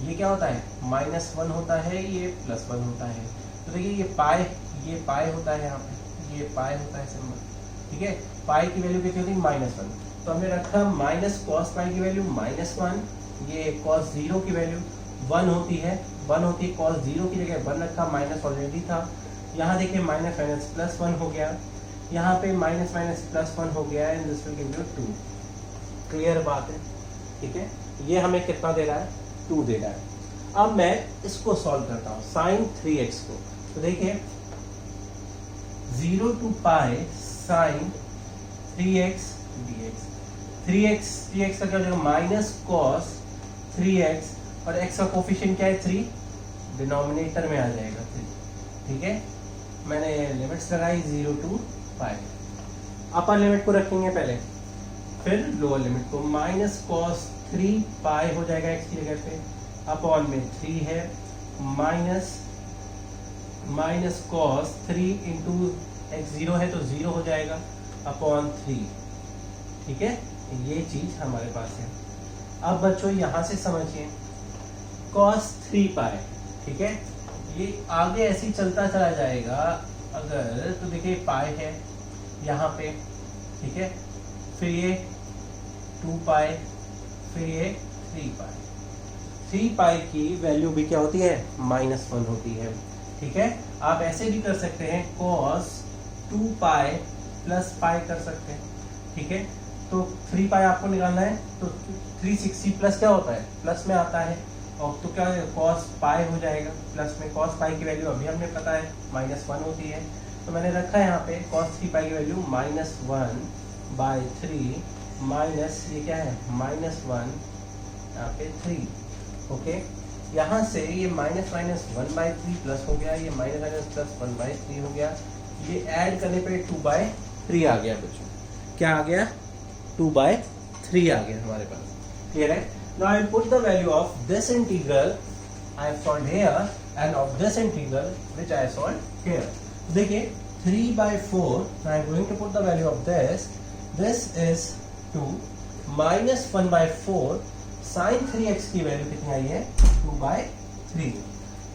S1: ये क्या होता है -1 होता है, ये +1 होता है। तो देखिए ये पाई होता है, यहाँ पे ये पाई होता है सिंबल, ठीक है। पाई की वैल्यू कितनी होती है -1, तो हमने रखा माइनस कॉस पाई की वैल्यू -1, ये cos 0 की वैल्यू 1 होती है, 1 होती है, cos 0 की जगह 1 रखा, माइनस ऑलरेडी था। यहाँ देखिए माइनस माइनस +1 हो गया, यहाँ पे माइनस माइनस +1 हो गया, and this will give you 2। Clear बात है, ठीक है। ये हमें कितना दे रहा है, 2 दे रहा है। अब मैं इसको सॉल्व करता हूँ साइन 3x को। तो देखिए 0 to pi sign 3x dx, 3x dx का क्या हो जाएगा, माइनस कॉस 3x, और x का कोफिशिएंट क्या है 3, डिनोमिनेटर में आ जाएगा 3, ठीक है। मैंने लिमिट्स लगाई 0 to पाई। अपर लिमिट को रखेंगे पहले, फिर लोअर लिमिट को, माइनस कॉस 3 पाई हो जाएगा x की जगह पे, अपॉन में 3 है, माइनस कॉस 3 इंटू x 0 है तो 0 हो जाएगा, अपॉन 3, ठीक है। ये चीज हमारे पास है। अब बच्चों यहाँ से समझिए cos 3 पाई, ठीक है। ये आगे ऐसे ही चलता चला जाएगा अगर, तो देखिए पाई है यहाँ पे, ठीक है, फिर ये 2 पाई, फिर ये 3 पाई, 3 पाई की वैल्यू भी क्या होती है, -1 होती है। ठीक है, आप ऐसे भी कर सकते हैं, cos 2 पाई प्लस पाई कर सकते हैं। ठीक है, तो 3 पाई आपको निकालना है, तो 360 प्लस क्या होता है, प्लस में आता है, और तो क्या cos पाई हो जाएगा प्लस में। cos पाई की वैल्यू अभी हमने पता है -1 होती है, तो मैंने रखा है यहाँ पे cos 3 पाई की वैल्यू -1/3 माइनस ये क्या है -1 यहाँ पे 3। ओके, यहाँ से ये -1/3 प्लस हो गया, ये -1/3 हो गया, ये ऐड करने पे 2/3 आ गया बच्चों। क्या आ गया, 2/3 आ गया हमारे पास। क्लियर है? Now I put the value of this integral I have solved here and of this integral which I solved here. देखिए 3/4, now I am going to put the value of this. This is 2 -1/4 sin 3x की वैल्यू कितनी आई है, 2/3।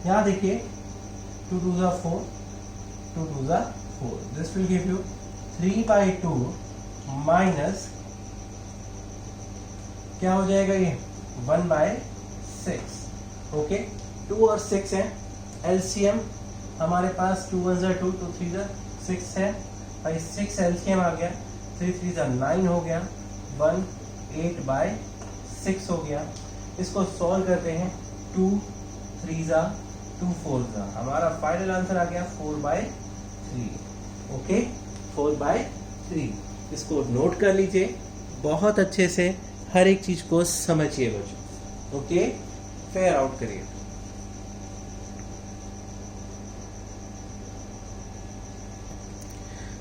S1: यहाँ देखिए 2 2 जा 4, 2 2 जा 4, this will give you 3/2 minus क्या हो जाएगा, ये 1/6। ओके, 2 और 6 है, एलसीएम हमारे पास 2 1 2, 2 3 6 है भाई, 6 एलसीएम आ गया, 3 3 9 हो गया, 1 8/6 हो गया। इसको सॉल्व करते हैं, 2 3 2 4, हमारा फाइनल आंसर आ गया 4/3। ओके, 4/3। इसको नोट कर लीजिए, बहुत अच्छे से हर एक चीज को समझिए बच्चों। ओके, फेयर आउट करिए।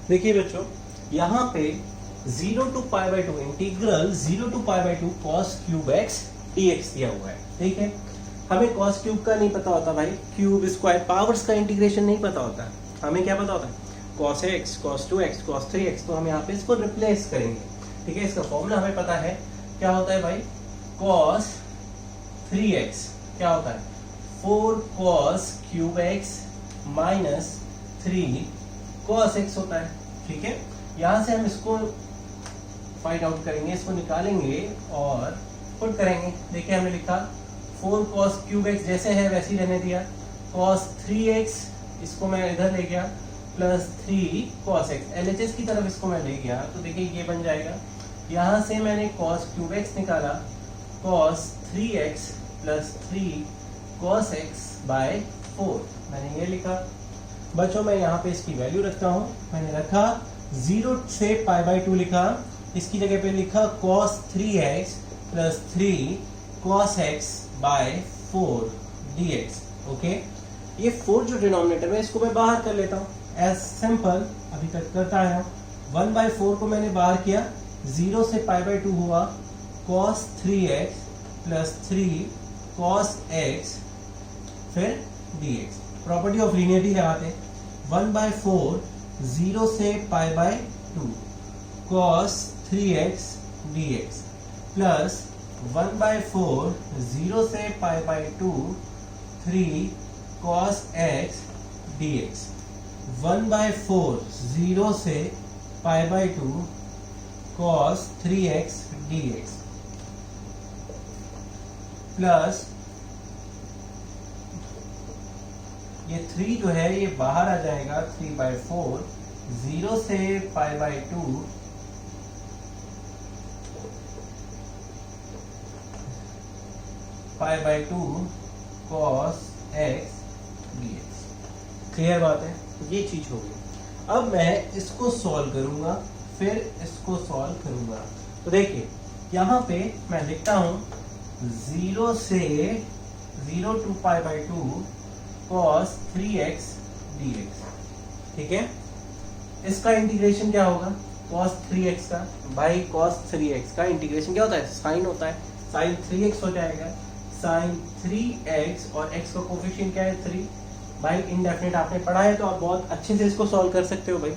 S1: देखिए बच्चों, यहाँ पे 0 to π/2 integral 0 to π/2 cos cube x dx दिया हुआ है। ठीक है, हमें cos क्यूब का नहीं पता होता भाई, क्यूब स्क्वायर पावर्स का इंटीग्रेशन नहीं पता होता, हमें क्या पता होता है, cos x, cos 2x, cos 3x। तो हम यहाँ पे इसको रिप्लेस करेंगे। ठीक है, इसका फॉर्मूला हमें पता है, क्या होता है भाई, cos 3x क्या होता है, 4 cos cube x minus 3 cos x होता है। ठीक है, यहाँ से हम इसको फाइंड आउट करेंगे, इसको निकालेंगे और पुट करेंगे। देखिए हमने लिखा 4 cos क्यूब x जैसे है वैसे ही रहने दिया, cos 3x इसको मैं इधर ले गया, प्लस 3 cos x, LHS की तरफ इसको मैं ले गया, तो देखिए ये बन जाएगा। यहाँ से मैंने cos क्यूब x निकाला, cos 3x plus 3 cos x by 4, मैंने ये लिखा। बच्चों मैं यहाँ पे इसकी वैल्यू रखता हूँ, मैंने रखा 0 से π/2 लिखा, इसकी जगह पे लिखा cos 3x plus 3 cos x by 4 dx। Okay, ये 4 जो डिनोमिनेटर में, इसको मैं बाहर कर लेता हूँ एज सिंपल, अभी तक करता है। 1/4 को मैंने बाहर किया, 0 से π/2 हुआ cos 3x plus 3 cos x फिर dx। प्रॉपर्टी ऑफ लीनियरिटी लगाते, 1/4 0 से π/2 cos 3x dx प्लस 1/4 0 से π/2 3 cos x dx। 1/4 0 से π/2 cos 3x dx प्लस ये 3 जो है ये बाहर आ जाएगा, 3/4 0 से π/2 cos x dx। क्लियर बात है, ये चीज हो गई। अब मैं इसको सॉल्व करूंगा, फिर इसको सॉल्व करूंगा। तो देखिए यहाँ पे मैं लिखता हूं 0 से 0 to π/2 cos 3x dx। ठीक है, इसका इंटीग्रेशन क्या होगा, cos 3x का, भाई cos 3x का इंटीग्रेशन क्या होता है, साइन होता है, साइन 3x हो जाएगा, साइन 3x और x का कोफिशिएंट क्या है 3। भाई इनडेफिनेट आपने पढ़ा है तो आप बहुत अच्छे से इसको सॉल्व कर सकते हो भाई।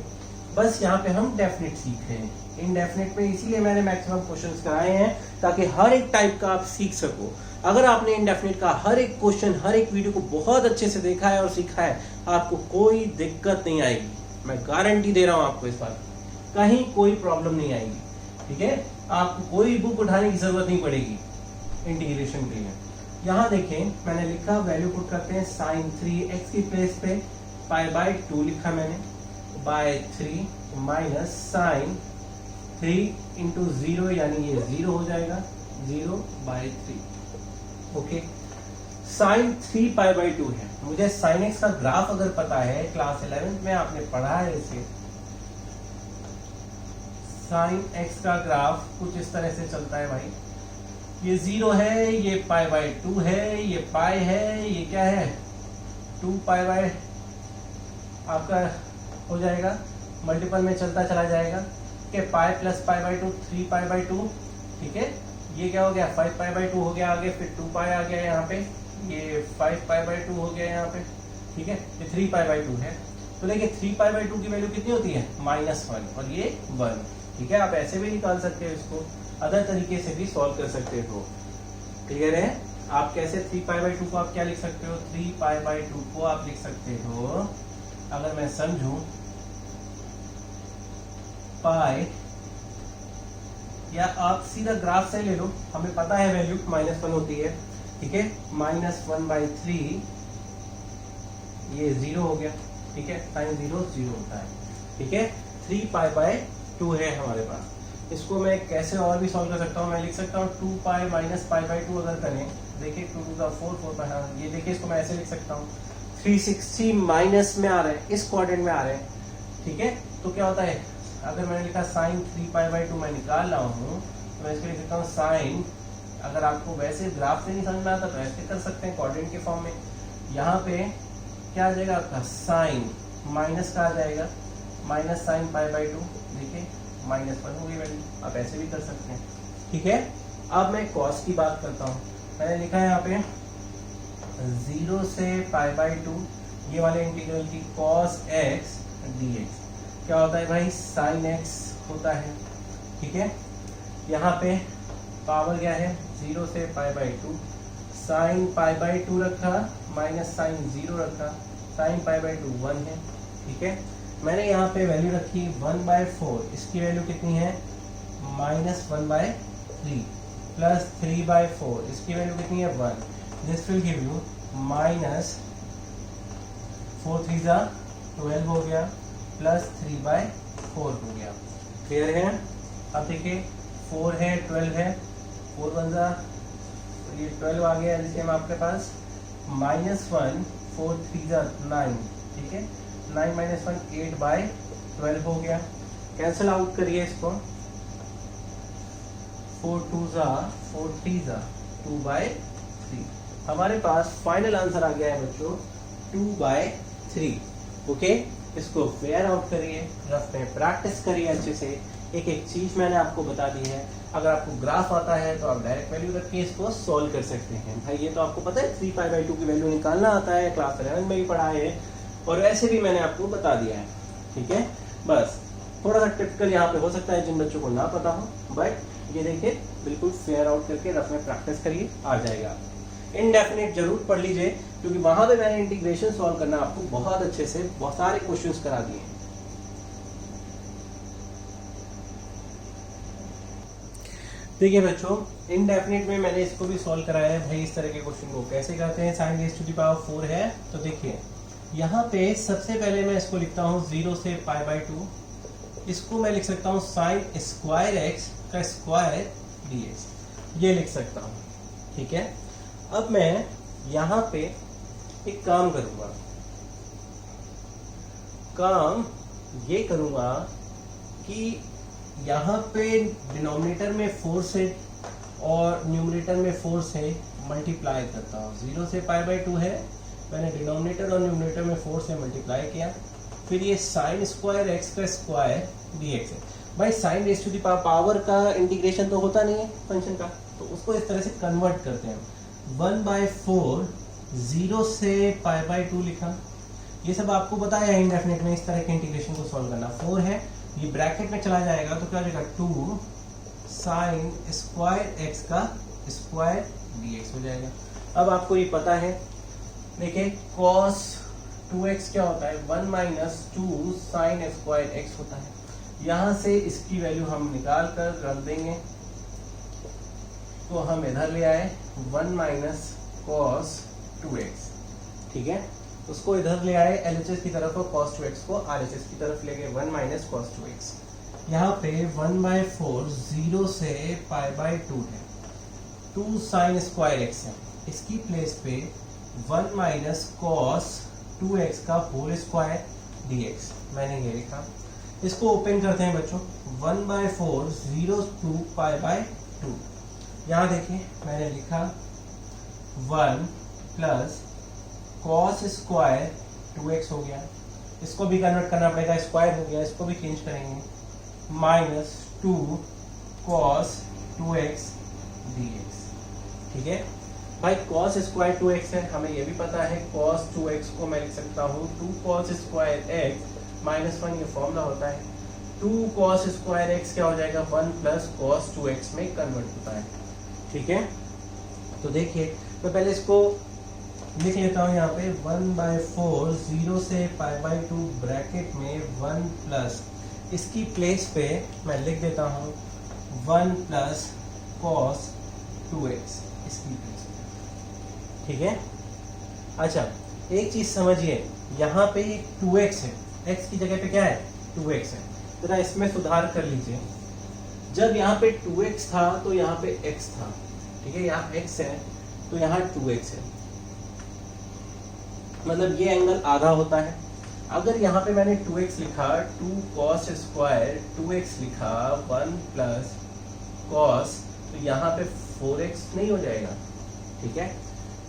S1: बस यहाँ पे हम डेफिनेट सीख रहे हैं, इनडेफिनेट में इसीलिए मैंने मैक्सिमम क्वेश्चंस कराए हैं ताकि हर एक टाइप का आप सीख सको। अगर आपने इनडेफिनेट का हर एक क्वेश्चन, हर एक वीडियो को बहुत अच्छे से देखा है और सीखा है, आपको कोई दिक्कत नहीं आएगी, मैं गारंटी दे रहा हूँ आपको इस बात, कहीं कोई प्रॉब्लम नहीं आएगी। ठीक है, आपको कोई बुक उठाने की जरूरत नहीं पड़ेगी इंटीग्रेशन के लिए। यहाँ देखें मैंने लिखा वैल्यू पुट करते हैं साइन 3x की प्लेस पे पाई बाय 2 लिखा मैंने बाय 3 माइनस साइन 3 इंटू 0 यानी ये 0 हो जाएगा 0 by 3। Okay, sine 3 pi by 2 है। मुझे साइन एक्स का ग्राफ अगर पता है, क्लास 11 में आपने पढ़ा है इसे, साइन एक्स का ग्राफ कुछ इस तरह से चलता है भाई। ये 0 है, ये पाई बाय 2 है, ये पाई है, ये क्या है 2 पाई बाय आपका हो जाएगा, मल्टीपल में चलता चला जाएगा। ठीक है, pi plus pi by 2 3 pi by 2। ठीक है, ये क्या हो गया 5 पाई बाय 2 हो गया आगे, फिर 2 पाई आ गया यहाँ पे, ये 5 पाई बाय 2 हो गया यहाँ पे। ठीक है, ये 3 पाई बाय 2 है। तो देखिए 3 पाई बाय 2 की वैल्यू कितनी होती है -1 और ये 1। ठीक है, आप ऐसे भी निकाल सकते हो इसको, अदर तरीके से भी सॉल्व कर सकते हो। क्लियर है? आप कैसे 3 पाई बाय 2 को आप क्या लिख सकते हो, 3 पाई बाय 2 को आप लिख सकते हो, अगर मैं समझूं पाई, या आप सीधा ग्राफ से ले लो, हमें पता है वैल्यू -1 होती है। ठीक है, -1/3 ये 0 हो गया। ठीक है, साइन 0 0 होता है। ठीक है, 3 पाई बाय 2 है हमारे पास। इसको मैं कैसे और भी सॉल्व कर सकता हूँ, मैं लिख सकता हूँ 2 पाई माइनस पाई बाय 2 अगर करें, देखिए 2 टू द 4 4 पाई, हाँ ये देखिए इसको मैं ऐसे लिख सकता हूँ 360 माइनस में आ रहा है, इस क्वाड्रेंट में आ रहे हैं। ठीक है, तो क्या होता है, अगर मैंने लिखा साइन 3 पाई बाय 2 मैं निकाल रहा हूँ, तो मैं इसको लिख सकता हूँ साइन, अगर आपको वैसे ग्राफ से नहीं समझ में आता तो ऐसे कर सकते हैं क्वाड्रेंट के फॉर्म में। यहाँ पे क्या आ जाएगा आपका साइन माइनस का आ जाएगा, माइनस साइन पाई बाय 2, देखिए -1 हो गई वैल्यू, आप ऐसे भी कर सकते हैं। ठीक है, अब मैं कॉस की बात करता हूँ। मैंने लिखा है यहाँ पे 0 से पाई बाय 2 ये वाले इंटीग्रल की कॉस x dx क्या होता है भाई, साइन x होता है। ठीक है, यहाँ पे पावर क्या है 0 से पाई बाय 2, साइन पाई बाय 2 रखा माइनस साइन 0 रखा, साइन पाई बाय 2 1 है। ठीक है, मैंने यहाँ पे वैल्यू रखी 1/4, इसकी वैल्यू कितनी है -1/3 प्लस 3/4, इसकी वैल्यू कितनी है 1। दिस विल गिव यू -4 3 12 हो गया प्लस 3/4 हो गया। क्लियर है? अब देखिए 4 है 12 है, 4 1 ये 12 आ गया एलसीएम आपके पास, -1 4 3 9। ठीक है, 9 - 1 8/12 हो गया। कैंसिल आउट करिए इसको, 4 2 4 3 2/3। हमारे पास फाइनल आंसर आ गया है बच्चों 2/3। ओके, इसको फेयर आउट करिए, रफ में प्रैक्टिस करिए अच्छे से। एक एक चीज मैंने आपको बता दी है। अगर आपको ग्राफ आता है तो आप डायरेक्ट वैल्यू रख के इसको सॉल्व कर सकते हैं। भाई ये तो आपको पता है 3 पाई बाय 2 की वैल्यू निकालना आता है, क्लास 11 में भी पढ़ा है और वैसे भी मैंने आपको बता दिया है। ठीक है, बस थोड़ा सा टिपिकल यहाँ पे हो सकता है जिन बच्चों को ना पता हो, बट ये देखिए बिल्कुल फेयर आउट करके रफ में प्रैक्टिस करिए, आ जाएगा। इनडेफिनिट जरूर पढ़ लीजिए क्योंकि वहां पे मैंने इंटीग्रेशन सॉल्व करना आपको बहुत अच्छे से बहुत सारे क्वेश्चंस करा दिए हैं। देखिए बच्चों, इनडेफिनिट में मैंने इसको भी सॉल्व कराया है। भाई इस तरह के क्वेश्चन को कैसे करते हैं, sine raise to the power 4 है तो देखिए यहाँ पे सबसे पहले मैं इसको लिखता हूँ 0 से पाई बाय 2, इसको मैं लिख सकता हूँ साइन स्क्वायर एक्स का स्क्वायर dx, ये लिख सकता हूँ। ठीक है, अब मैं यहाँ पे एक काम करूंगा, काम ये करूंगा कि यहाँ पे डिनोमिनेटर में 4 से और न्यूमरेटर में 4 से मल्टीप्लाई करता हूँ। 0 से पाई बाय 2 है, मैंने डिनोमिनेटर और न्यूमरेटर में 4 से मल्टीप्लाई किया, फिर ये साइन स्क्वायर एक्स का स्क्वायर dx है। भाई sine raise to the power का इंटीग्रेशन तो होता नहीं है फंक्शन का, तो उसको इस तरह से कन्वर्ट करते हैं। 1/4 0 से पाई बाय 2 लिखा, ये सब आपको बताया है इंडेफिनिट में इस तरह के इंटीग्रेशन को सॉल्व करना। 4 है, ये ब्रैकेट में चला जाएगा तो क्या हो जाएगा 2 साइन स्क्वायर एक्स का स्क्वायर dx हो जाएगा। अब आपको ये पता है, देखिए cos 2x क्या होता है 1 - 2 साइन स्क्वायर एक्स होता है। यहाँ से इसकी वैल्यू हम निकाल कर रख देंगे, तो हम इधर ले आए 1 - cos 2x, ठीक है। उसको इधर ले आए LHS की तरफ और cos 2x को RHS की तरफ ले गए, 1 माइनस cos 2x। यहाँ पे 1/4 0 से π/2 है, 2 sin स्क्वायर x है, इसकी प्लेस पे 1 माइनस cos 2x का होल स्क्वायर dx मैंने ये लिखा। इसको ओपन करते हैं बच्चों, 1/4 0 to π/2। यहाँ देखिए मैंने लिखा 1 प्लस cos स्क्वायर 2x हो गया, इसको भी कन्वर्ट करना पड़ेगा, स्क्वायर हो गया, इसको भी चेंज करेंगे, माइनस 2 cos 2x dx, ठीक है भाई। cos स्क्वायर 2x है, हमें ये भी पता है cos 2x को मैं लिख सकता हूँ 2 cos स्क्वायर x माइनस 1, ये फॉर्मूला होता है। 2 cos स्क्वायर x क्या हो जाएगा, 1 प्लस cos 2x में कन्वर्ट होता है, ठीक है। तो देखिए मैं पहले इसको लिख लेता हूँ यहाँ पे 1/4 0 से π/2 ब्रैकेट में 1 प्लस, इसकी प्लेस पे मैं लिख देता हूँ 1 प्लस cos 2x इसकी प्लेस पे, ठीक है। अच्छा एक चीज समझिए, यहाँ पे 2x है, x की जगह पे क्या है 2x है, जरा इसमें सुधार कर लीजिए। जब यहाँ पे 2x था तो यहाँ पे x था, ठीक है, यहाँ x है तो यहाँ 2x है, मतलब ये एंगल आधा होता है। अगर यहाँ पे मैंने 2x लिखा, 2 cos स्क्वायर 2x लिखा 1 प्लस cos, तो यहाँ पे 4x नहीं हो जाएगा, ठीक है,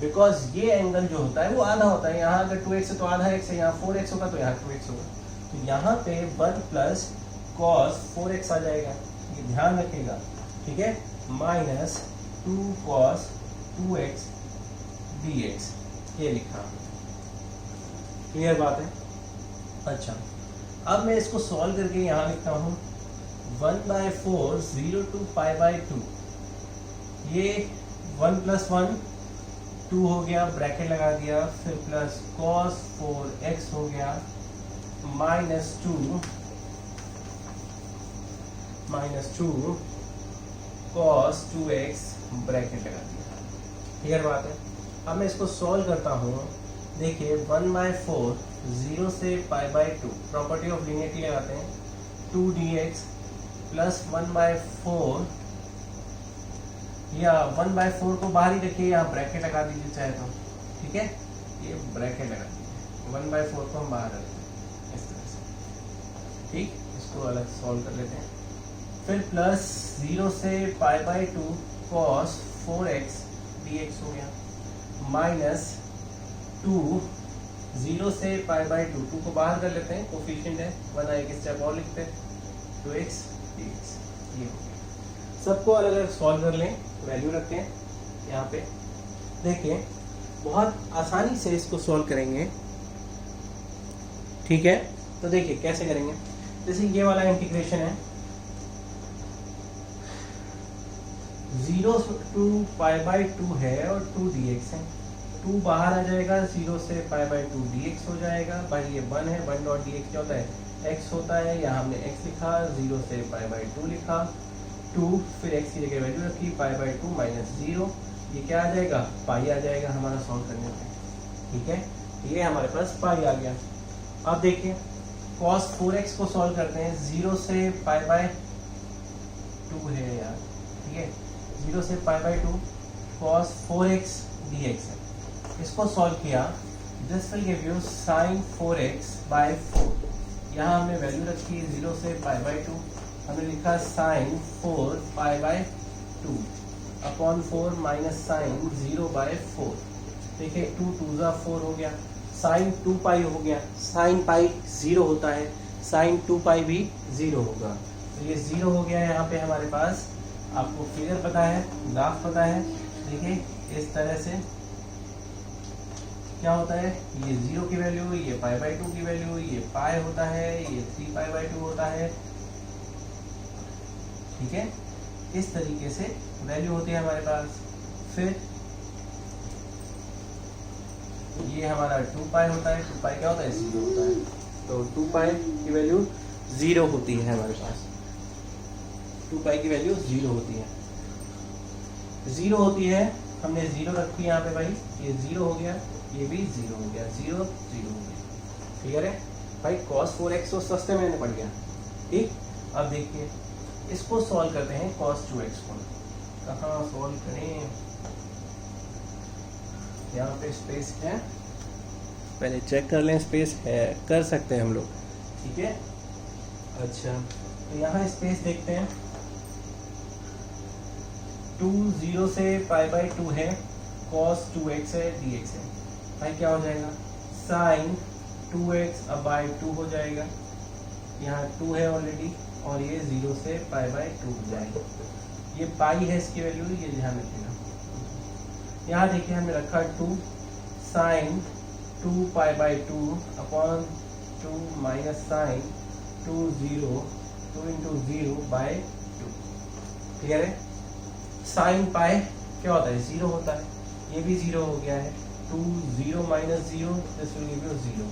S1: बिकॉज ये एंगल जो होता है वो आधा होता है। यहाँ अगर 2x है तो आधा x है, यहाँ 4x होगा तो यहाँ 2x होगा, तो यहाँ पे 1 प्लस cos 4x आ जाएगा, ये ध्यान रखिएगा, ठीक है, माइनस 2 cos 2x dx ये लिखा, क्लियर बात है। अच्छा अब मैं इसको सॉल्व करके यहाँ लिखता हूँ 1/4 0 to π/2, ये 1 प्लस 1 2 हो गया, ब्रैकेट लगा दिया, फिर प्लस cos 4x हो गया, माइनस 2 cos 2x ब्रैकेट लगा दिया, क्लियर बात है। अब मैं इसको सॉल्व करता हूँ, देखिए 1/4 0 से π/2, प्रॉपर्टी ऑफ लीनियरिटी लगाते हैं, 2 dx प्लस 1/4, या 1/4 को बाहर ही रखिए, यहाँ ब्रैकेट लगा दीजिए चाहे तो, ठीक है, ये ब्रैकेट लगा दीजिए, 1/4 को हम बाहर रखते हैं इस तरह से, ठीक। इसको अलग सॉल्व कर लेते हैं, फिर प्लस 0 से π/2 cos 4x dx हो गया, माइनस 2 0 से π/2, 2 को बाहर कर लेते हैं, कोफिशिएंट है, वरना एक स्टेप और लिखते हैं, 2x dx ये हो गया। सबको अलग अलग सॉल्व कर लें, वैल्यू रखते हैं यहाँ पे, देखिए बहुत आसानी से इसको सॉल्व करेंगे, ठीक है। तो देखिए कैसे करेंगे, जैसे ये वाला इंटीग्रेशन है, 0 to π/2 है और 2 dx है, 2 बाहर आ जाएगा, 0 से π/2 dx हो जाएगा, भाई ये 1 है, 1 डॉट dx क्या होता है x होता है, यहाँ हमने x लिखा, 0 से π/2 लिखा, 2 फिर x की जगह वैल्यू रखी, π/2 माइनस 0, ये क्या आ जाएगा पाई आ जाएगा हमारा सॉल्व करने पे, ठीक है, ये हमारे पास पाई आ गया। अब देखिए cos 4x को सॉल्व करते हैं, 0 से π/2 है यार, ठीक है, 0 से π/2 cos 4x dx है, इसको सॉल्व किया, this will give you sin 4x/4, यहाँ हमने वैल्यू रखी 0 से π/2, हमने लिखा sin 4π/2 अपॉन 4 माइनस साइन 0/4, देखिए 2 2 4 हो गया, साइन 2π हो गया, साइन पाई 0 होता है, साइन 2π भी 0 होगा, तो ये 0 हो गया है यहाँ पे हमारे पास। आपको फिगर पता है, ग्राफ पता है, देखिए इस तरह से क्या होता है, ये 0 की वैल्यू, ये π/2 की वैल्यू, ये पाई होता है, ये 3π/2 होता है, ठीक है, इस तरीके से वैल्यू होती है हमारे पास। फिर ये हमारा 2π होता है, 2π क्या होता है 0 होता है, तो 2π की वैल्यू 0 होती है हमारे पास, 2π की वैल्यू 0 होती है, 0 होती है हमने 0 रखी यहाँ पे भाई, ये 0 हो गया, ये भी 0 हो गया, 0 0 हो गया। क्लियर है भाई, cos 4x तो सस्ते में पड़ गया। ठीक, अब देखिए इसको सॉल्व करते हैं cos 2x को। कहाँ सॉल्व करें, यहाँ पे स्पेस है, पहले चेक कर लें, स्पेस है, कर सकते हैं हम लोग। ठीक है, अच्छा तो यहाँ स्पेस देखते हैं, 2 0 से π/2 है, cos 2x है, dx है। भाई क्या हो जाएगा, sin 2x अब by 2 हो जाएगा, यहाँ 2 है ऑलरेडी, और ये 0 से π/2 हो जाएगा। ये पाई है इसकी वैल्यू, ये ध्यान रखिएगा। यहाँ देखिए हमने रखा 2 sin 2 π/2 upon 2 minus sine 2 0 2 into 0/2। Clear है, साइन पाई क्या होता है, 0 होता है, ये भी 0 हो गया है, 2 0 minus 0 this will give you 0।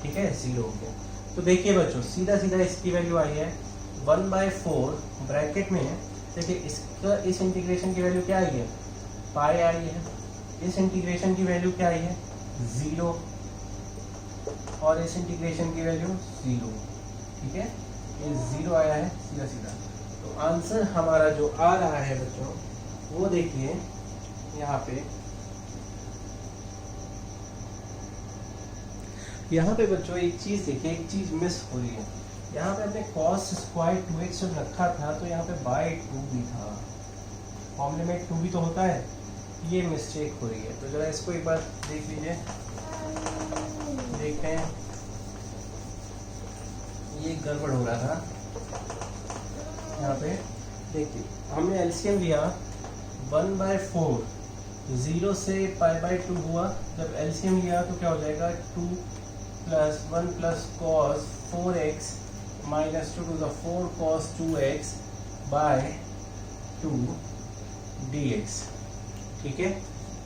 S1: ठीक है, 0 हो गया। तो देखिए बच्चों, सीधा सीधा इसकी वैल्यू आई है 1/4 ब्रैकेट में है। देखिए इसका, इस इंटीग्रेशन की वैल्यू क्या आई है, पाई आई है, इस इंटीग्रेशन की वैल्यू क्या आई है 0, और इस इंटीग्रेशन की वैल्यू 0। ठीक है, ये 0 आया है सीधा सीधा। तो आंसर हमारा जो आ रहा है बच्चों, वो देखिए यहाँ पे बच्चों एक चीज देखिए, एक चीज मिस हो रही है। यहाँ पे हमने cos स्क्वायर 2x जब रखा था तो यहाँ पे by2 भी था, फॉर्मूले में 2 भी तो होता है, ये मिस्टेक हो रही है। तो जरा इसको एक बार देख लीजिए, देखते हैं, ये गड़बड़ हो रहा था। यहाँ पे देखिए हमने एलसीएम लिया 1/4, 0 से π/2 हुआ, जब एलसीएम लिया तो क्या हो जाएगा 2 + 1 + cos 4x minus 2 to the 4 cos 2x by 2 dx। ठीक है,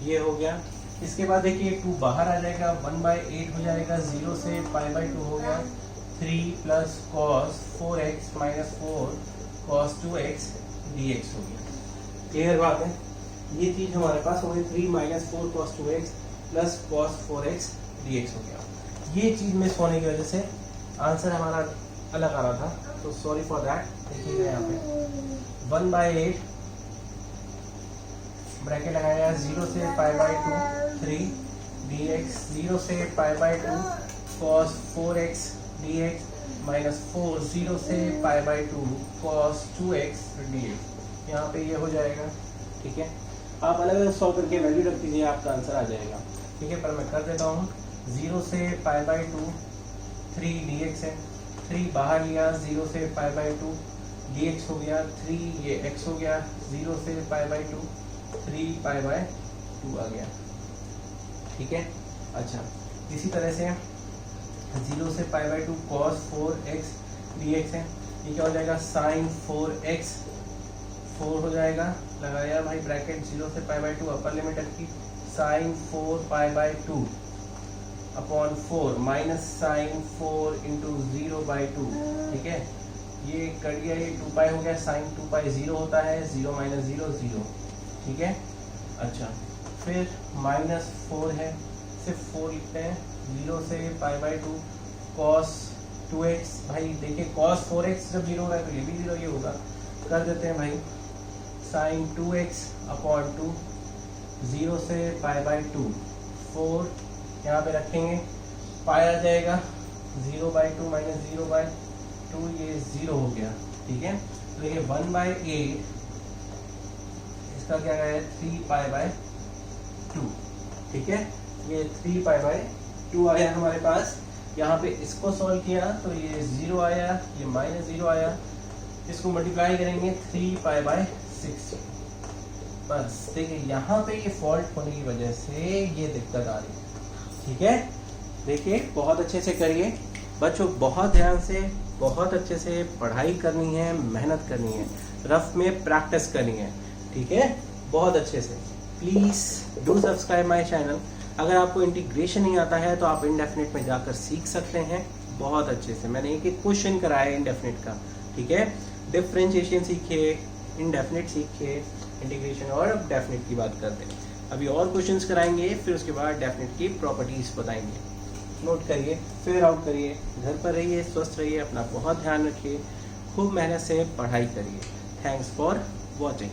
S1: ये हो गया। इसके बाद देखिए 2 बाहर आ जाएगा, 1/8 हो जाएगा, 0 से π/2 हो गया, 3 + cos 4x minus 4 cos 2x dx हो गया। क्लियर बात है, ये चीज हमारे पास हो गई 3 - 4 cos 2x + cos 4x dx हो गया। ये चीज मिस होने की वजह से आंसर हमारा अलग आ रहा था, तो सॉरी फॉर दैट। देखिएगा यहाँ पे 1/8 ब्रैकेट लगाया, 0 से π/2 3 dx, 0 से π/2 cos 4x dx माइनस 4 0 से π/2 cos 2x dx। यहाँ पे ये हो जाएगा। ठीक है, आप अलग अलग सॉल्व करके वैल्यू रख दीजिए, आपका आंसर आ जाएगा। ठीक है, पर मैं कर देता हूँ, 0 से π/2 3 dx है, 3 बाहर लिया, 0 से π/2 dx हो गया, 3 ये x हो गया, 0 से π/2 3 π/2 आ गया। ठीक है, अच्छा इसी तरह से 0 से π/2 cos 4x dx है, ये क्या हो जाएगा sin 4x 4 हो जाएगा, लगाया भाई ब्रैकेट, 0 से π/2 अपर लिमिट रखी, sin 4 π/2 upon 4 minus sin 4 into 0/2। ठीक है, ये कट गया, ये 2π हो गया, sin 2π 0 होता है, 0 - 0 0। ठीक है, अच्छा फिर -4 है, सिर्फ 4 लिखते हैं, 0 से π/2 cos 2x। भाई देखिए cos 4x जब 0 होगा तो ये भी 0 ही होगा, कर देते हैं भाई, sin 2x अपॉन 2, 0 से π/2 4 यहाँ पे रखेंगे, पाई आ जाएगा, 0/2 माइनस 0/2, ये 0 हो गया। ठीक है, तो ये 1/8 इसका क्या है 3π/2। ठीक है, ये 3π/2 आया हमारे पास। यहाँ पे इसको सॉल्व किया तो ये 0 आया, ये -0 आया, इसको मल्टीप्लाई करेंगे 3π/6। बस देखिए यहाँ पे ये फॉल्ट होने की वजह से ये दिक्कत आ रही है। ठीक है, देखिए बहुत अच्छे से करिए बच्चों, बहुत ध्यान से, बहुत अच्छे से पढ़ाई करनी है, मेहनत करनी है, रफ में प्रैक्टिस करनी है। ठीक है, बहुत अच्छे से। Please do subscribe my channel. अगर आपको इंटीग्रेशन नहीं आता है तो आप इंडेफिनिट में जाकर सीख सकते हैं बहुत अच्छे से। मैंने एक एक क्वेश्चन कराया है इंडेफिनिट का। ठीक है, डिफरेंशिएशन सीखिए, इंडेफिनिट सीखिए, इंटीग्रेशन और डेफिनिट की बात करते हैं। अभी और क्वेश्चंस कराएंगे, फिर उसके बाद डेफिनेटली प्रॉपर्टीज बताएंगे। नोट करिए, फिगर आउट करिए, घर पर रहिए, स्वस्थ रहिए, अपना बहुत ध्यान रखिए, खूब मेहनत से पढ़ाई करिए। Thanks for watching.